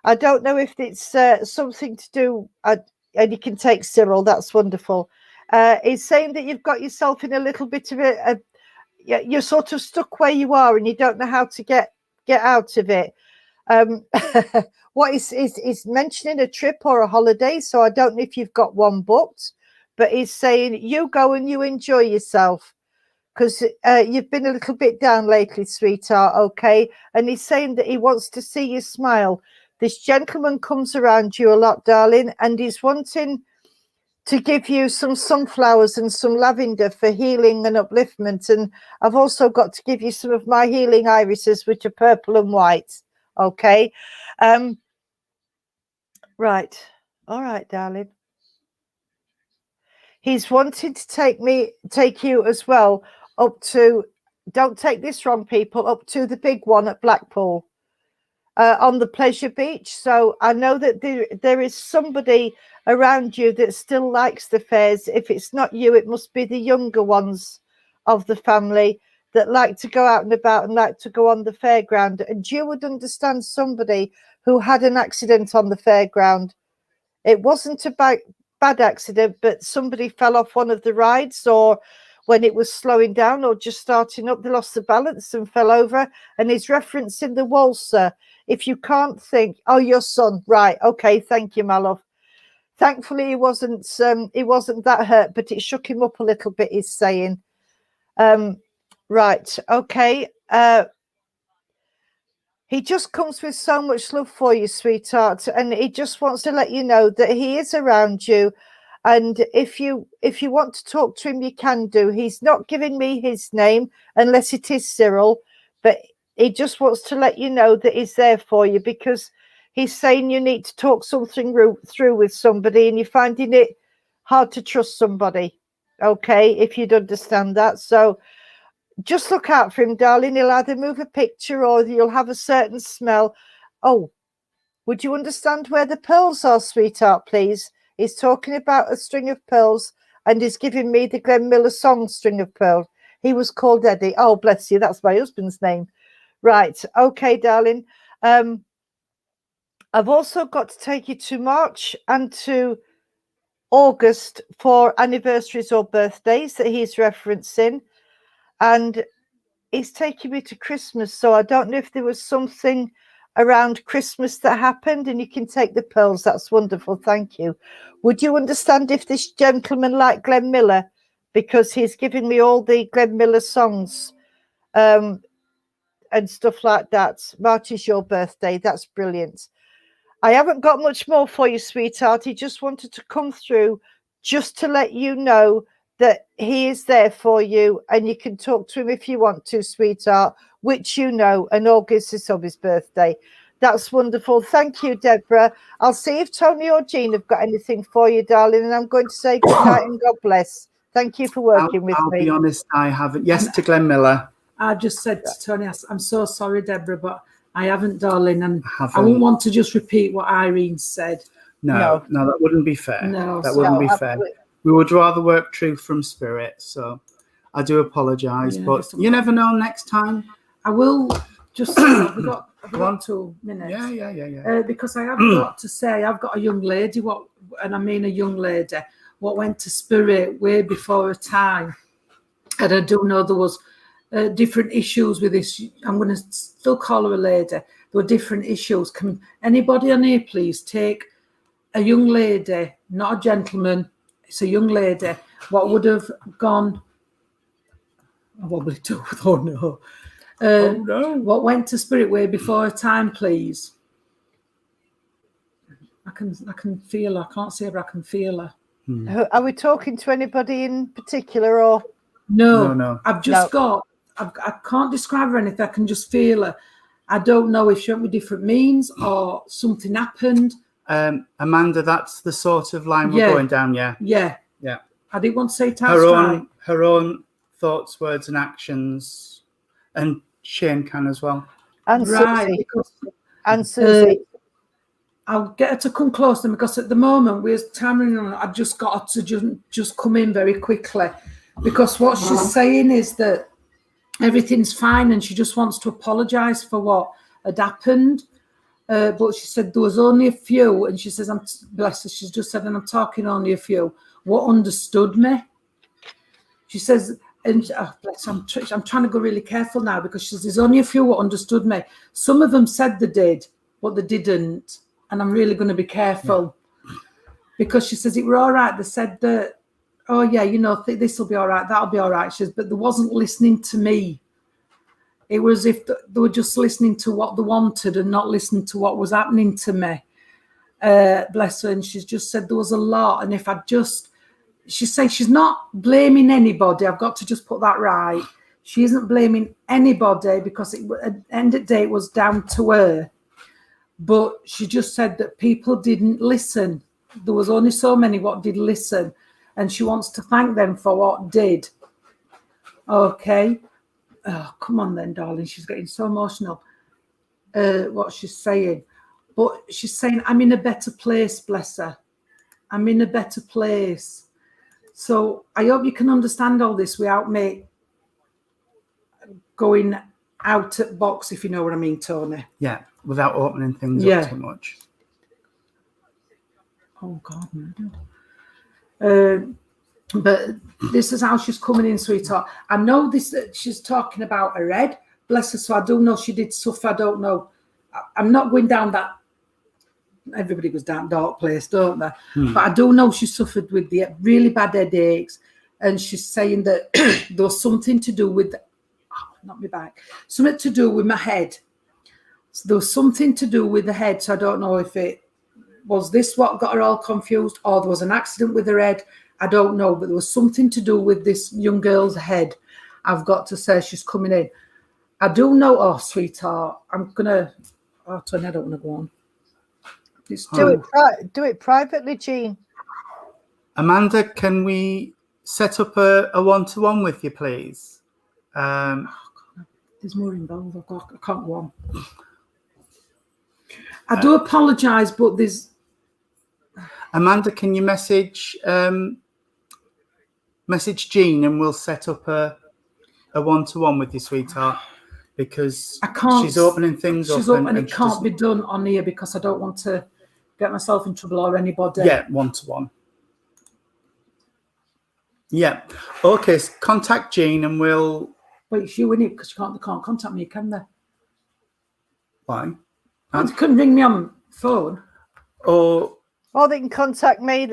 I don't know if it's something to do, and you can take Cyril, that's wonderful. It's saying that you've got yourself in a little bit of you're sort of stuck where you are and you don't know how to get out of it. What is mentioning a trip or a holiday, so I don't know if you've got one booked, but he's saying you go and you enjoy yourself, because you've been a little bit down lately, sweetheart, okay? And he's saying that he wants to see you smile. This gentleman comes around you a lot, darling, and he's wanting to give you some sunflowers and some lavender for healing and upliftment. And I've also got to give you some of my healing irises, which are purple and white, okay? Right. All right, darling. He's wanted to take you as well up to, don't take this wrong, people, up to the big one at Blackpool on the pleasure beach. So I know that there is somebody around you that still likes the fairs. If it's not you, it must be the younger ones of the family that like to go out and about and like to go on the fairground. And you would understand somebody who had an accident on the fairground. It wasn't a bad accident, but somebody fell off one of the rides, or when it was slowing down or just starting up, they lost the balance and fell over. And he's referencing the waltzer. If you can't think, oh, your son, right? Okay, thank you, my love. Thankfully, he wasn't that hurt, but it shook him up a little bit. He's saying, right, okay. He just comes with so much love for you, sweetheart, and he just wants to let you know that he is around you. And if you want to talk to him, you can do. He's not giving me his name unless it is Cyril, but he just wants to let you know that he's there for you, because he's saying you need to talk something through with somebody and you're finding it hard to trust somebody. Okay, if you'd understand that. So just look out for him, darling. He'll either move a picture or you'll have a certain smell. Oh, would you understand where the pearls are, sweetheart, please? He's talking about a string of pearls and he's giving me the Glenn Miller song String of Pearls. He was called Eddie. Oh, bless you. That's my husband's name. Right. Okay, darling. I've also got to take you to March and to August for anniversaries or birthdays that he's referencing. And he's taking me to Christmas. So I don't know if there was something around Christmas that happened, and you can take the pearls. That's wonderful. Thank you. Would you understand if this gentleman liked Glenn Miller? Because he's giving me all the Glenn Miller songs and stuff like that. March is your birthday. That's brilliant. I haven't got much more for you, sweetheart. He just wanted to come through just to let you know that he is there for you, and you can talk to him if you want to, sweetheart, which you know, and August is of his birthday. That's wonderful. Thank you, Deborah. I'll see if Tony or Jean have got anything for you, darling, and I'm going to say good night and God bless. Thank you for working with me. I'll be honest, I haven't. Yes, to Glenn Miller. I just said to Tony, I'm so sorry, Deborah, but I haven't, darling, and I wouldn't want to just repeat what Irene said. No, that wouldn't be fair. No, that wouldn't be fair. We would rather work truth from spirit. So I do apologise, but you never know next time. I will just say, I've got 2 minutes. Yeah. Because I have got to say, I've got a young lady, and I mean a young lady, what went to spirit way before her time. And I do know there was different issues with this. I'm going to still call her a lady. There were different issues. Can anybody on here please take a young lady, not a gentleman, it's a young lady, what would have gone, oh no. What went to spirit way before her time, please? I can feel her. I can't see her, I can feel her. Are we talking to anybody in particular, or? No. I've just got, I can't describe her anything, I can just feel her. I don't know if she went with different means or something happened. Amanda, that's the sort of line we're going down, yeah. I didn't want to say it outright. Her own thoughts, words and actions, and Shane can as well. And right. Susie. I'll get her to come close to them, because at the moment we're timing on. I've just got her to just come in very quickly, because what she's saying is that everything's fine and she just wants to apologise for what had happened. but she said there was only a few, and she says, "I'm bless her." She's just said, "And I'm talking only a few what understood me." She says, and bless her, I'm trying to go really careful now because she says there's only a few what understood me. Some of them said they did, but they didn't, and I'm really going to be careful because she says it were all right. They said that, oh yeah, you know, this will be all right, that'll be all right. She says, but they wasn't listening to me. It was if they were just listening to what they wanted and not listening to what was happening to me. Bless her. And she's just said there was a lot. And if I just, she's saying she's not blaming anybody. I've got to just put that right. She isn't blaming anybody because at the end of the day, it was down to her. But she just said that people didn't listen. There was only so many what did listen. And she wants to thank them for what did. Okay. Oh, come on then, darling. She's getting so emotional. What she's saying. But she's saying, I'm in a better place, bless her. I'm in a better place. So I hope you can understand all this without me going out at box, if you know what I mean, Tony. Yeah, without opening things up too much. Oh, God, no. But this is how she's coming in, sweetheart. I know this. She's talking about her head. Bless her. So I do know she did suffer. I don't know. I'm not going down that. Everybody goes down dark place, don't they? But I do know she suffered with the really bad headaches. And she's saying that there was something to do with, not my back, something to do with my head. So there was something to do with the head. So I don't know if it was this what got her all confused or there was an accident with her head. I don't know, but there was something to do with this young girl's head. I've got to say she's coming in. I do know, oh, sweetheart, I'm going to, oh, Tony, I don't want to go on. Do it privately, Jean. Amanda, can we set up a one-to-one with you, please? There's more involved. I can't go on. I do apologise, but there's... Amanda, can you message Jean and we'll set up a one-to-one with you, sweetheart, because I can't, she's opening things up. And it can't be done on here because I don't want to get myself in trouble or anybody. Yeah, one-to-one. Yeah. Okay, so contact Jean and we'll... Wait, it's you, innit? Because they can't contact me, can they? Why? Well, they couldn't ring me on phone. Or they can contact me.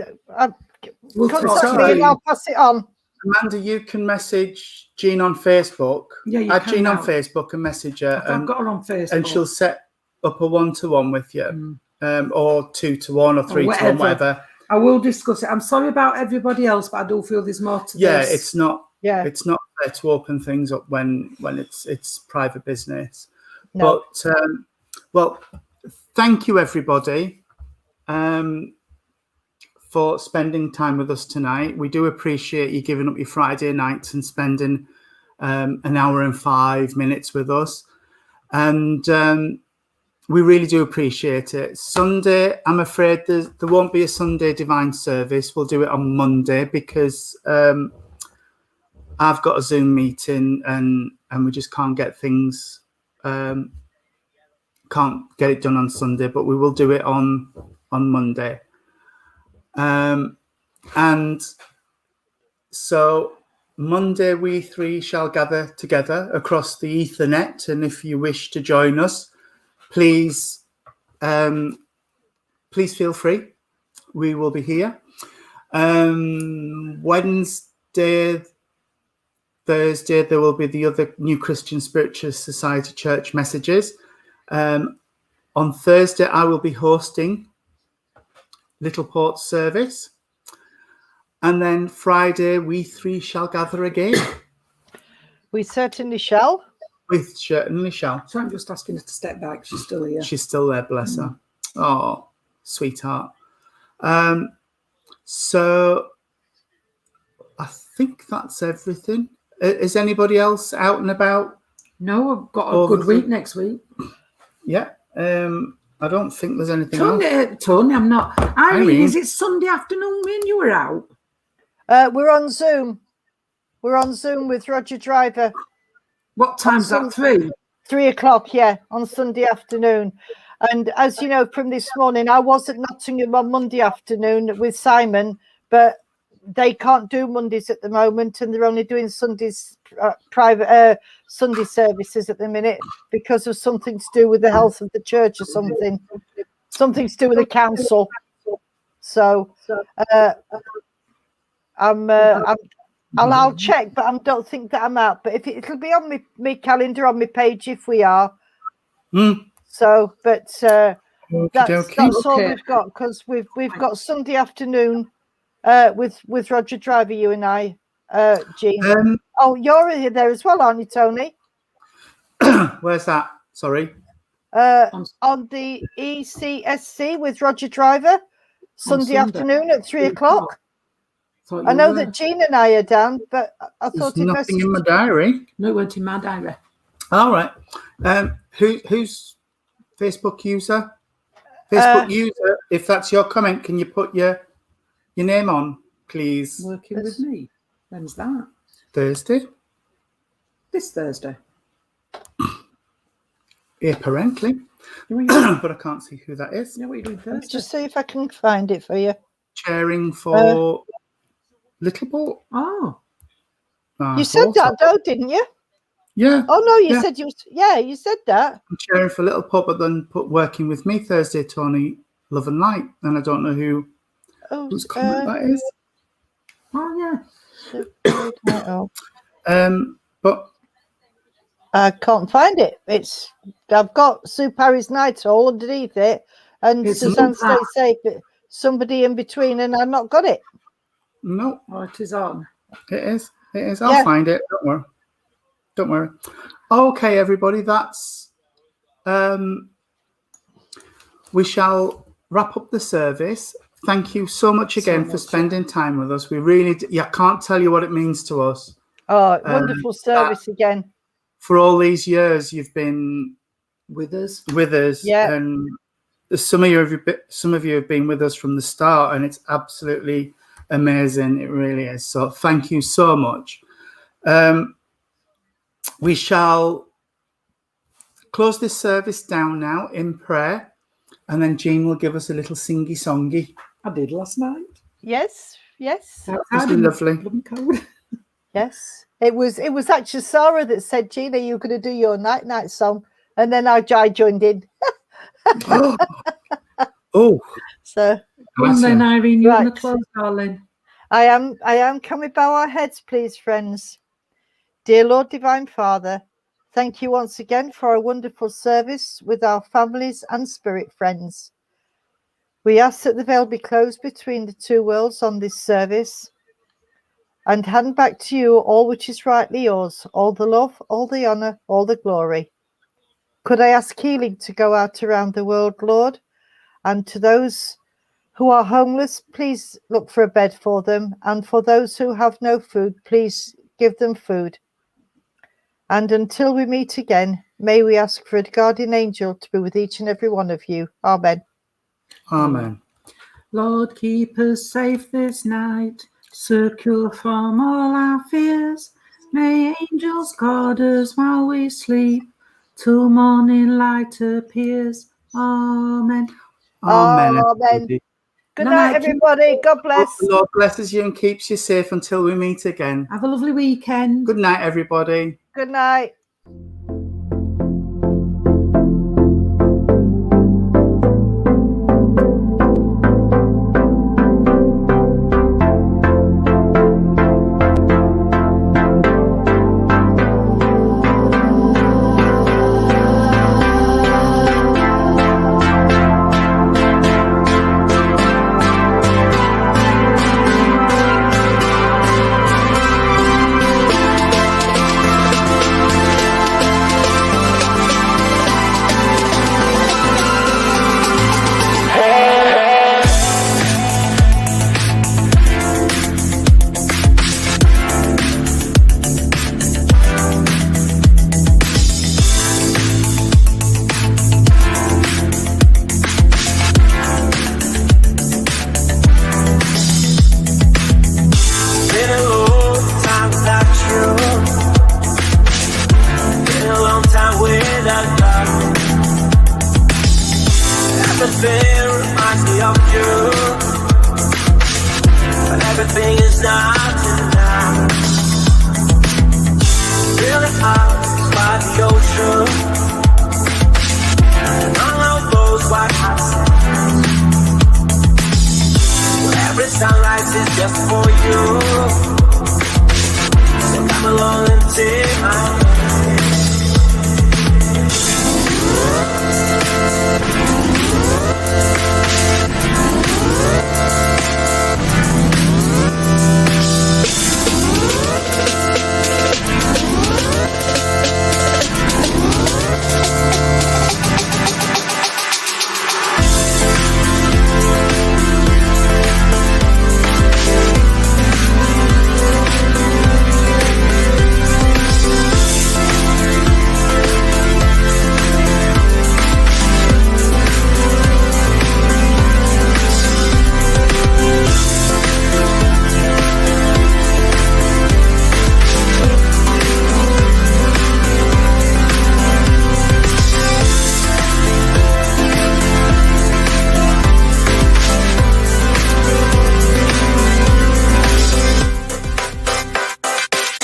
We'll Contact me and I'll pass it on. Amanda, you can message Jean on Facebook. Yeah, you add can Jean now. on Facebook and message her. I've got her on Facebook. And she'll set up a one-to-one with you. Or 2-to-1 or 3-to-1, whatever. I will discuss it. I'm sorry about everybody else, but I do feel there's more to Yeah, this. it's not fair to open things up when it's private business. No. But well, thank you everybody for spending time with us tonight. We do appreciate you giving up your Friday nights and spending an hour and 5 minutes with us. And we really do appreciate it. Sunday, I'm afraid there won't be a Sunday divine service. We'll do it on Monday because I've got a Zoom meeting and we just can't get things, can't get it done on Sunday, but we will do it on Monday. And so Monday we three shall gather together across the Ethernet, and if you wish to join us, please feel free. We will be here. Wednesday, Thursday, there will be the other New Christian Spiritual Society Church messages. On Thursday, I will be hosting Little Port service. And then Friday, we three shall gather again. We certainly shall. We certainly shall. So I'm just asking her to step back. She's still here. She's still there, bless her. Oh, sweetheart. So I think that's everything. Is anybody else out and about? No, I've got a good week next week. Yeah. I don't think there's anything else. Tony, I'm not. Irene, is it Sunday afternoon when you were out? We're on Zoom. We're on Zoom with Roger Driver. What time's that? 3? 3 o'clock, yeah, on Sunday afternoon. And as you know from this morning, I was at Nottingham on Monday afternoon with Simon, but they can't do Mondays at the moment, and they're only doing Sundays, private Sunday services at the minute because of something to do with the health of the church or something to do with the council. So I'll check, but I don't think that I'm out. But if it'll be on my calendar on my page if we are. So, but that's all we've got, because we've got Sunday afternoon with Roger Driver, you and I, Jean. You're there as well, aren't you, Tony? Where's that? Sorry. On the ECSC with Roger Driver, Sunday afternoon at 3:00. I know that Jean and I are down, but I thought there's nothing in my diary. No, it weren't in my diary. All right. Who's Facebook user? Facebook user, if that's your comment, can you put your name on, please? Working with me. When's that? Thursday. This Thursday. Apparently. But I can't see who that is. You know what you're doing Thursday? Just see if I can find it for you. Chairing for Little Boat. Oh. You said that though, didn't you? Yeah. Oh no, you said you said that. I'm chairing for Little Pub, but then put working with me Thursday, Tony, Love and Light. And I don't know whose comment that is. Oh yeah. But I can't find it. I've got Sue Parry's Night all underneath it, and Suzanne Stay Safe, somebody in between, and I've not got it. No. Oh, it is on. It is. I'll find it. Don't worry. Okay, everybody, that's we shall wrap up the service. Thank you so much again for spending time with us. We really I can't tell you what it means to us. Oh, wonderful service again. For all these years you've been with us. Yeah. And some of you have been with us from the start, and it's absolutely amazing. It really is. So thank you so much. We shall close this service down now in prayer, and then Jean will give us a little singy-songy. I did last night. Yes. That was lovely. Yes. It was actually Sarah that said, Jean, are you going to do your night song? And then I joined in. Oh. So. Come on then, Irene, you want to close, darling? I am. Can we bow our heads, please, friends? Dear Lord, Divine Father, thank you once again for a wonderful service with our families and spirit friends. We ask that the veil be closed between the two worlds on this service, and hand back to you all which is rightly yours, all the love, all the honour, all the glory. Could I ask healing to go out around the world, Lord? And to those who are homeless, please look for a bed for them. And for those who have no food, please give them food. And until we meet again, may we ask for a guardian angel to be with each and every one of you. Amen. Amen. Lord, keep us safe this night, secure from all our fears. May angels guard us while we sleep, till morning light appears. Amen. Amen. Amen. Good night, everybody. God bless. The Lord blesses you and keeps you safe until we meet again. Have a lovely weekend. Good night, everybody. Good night. sunrise is just for you. So come along and take my hand.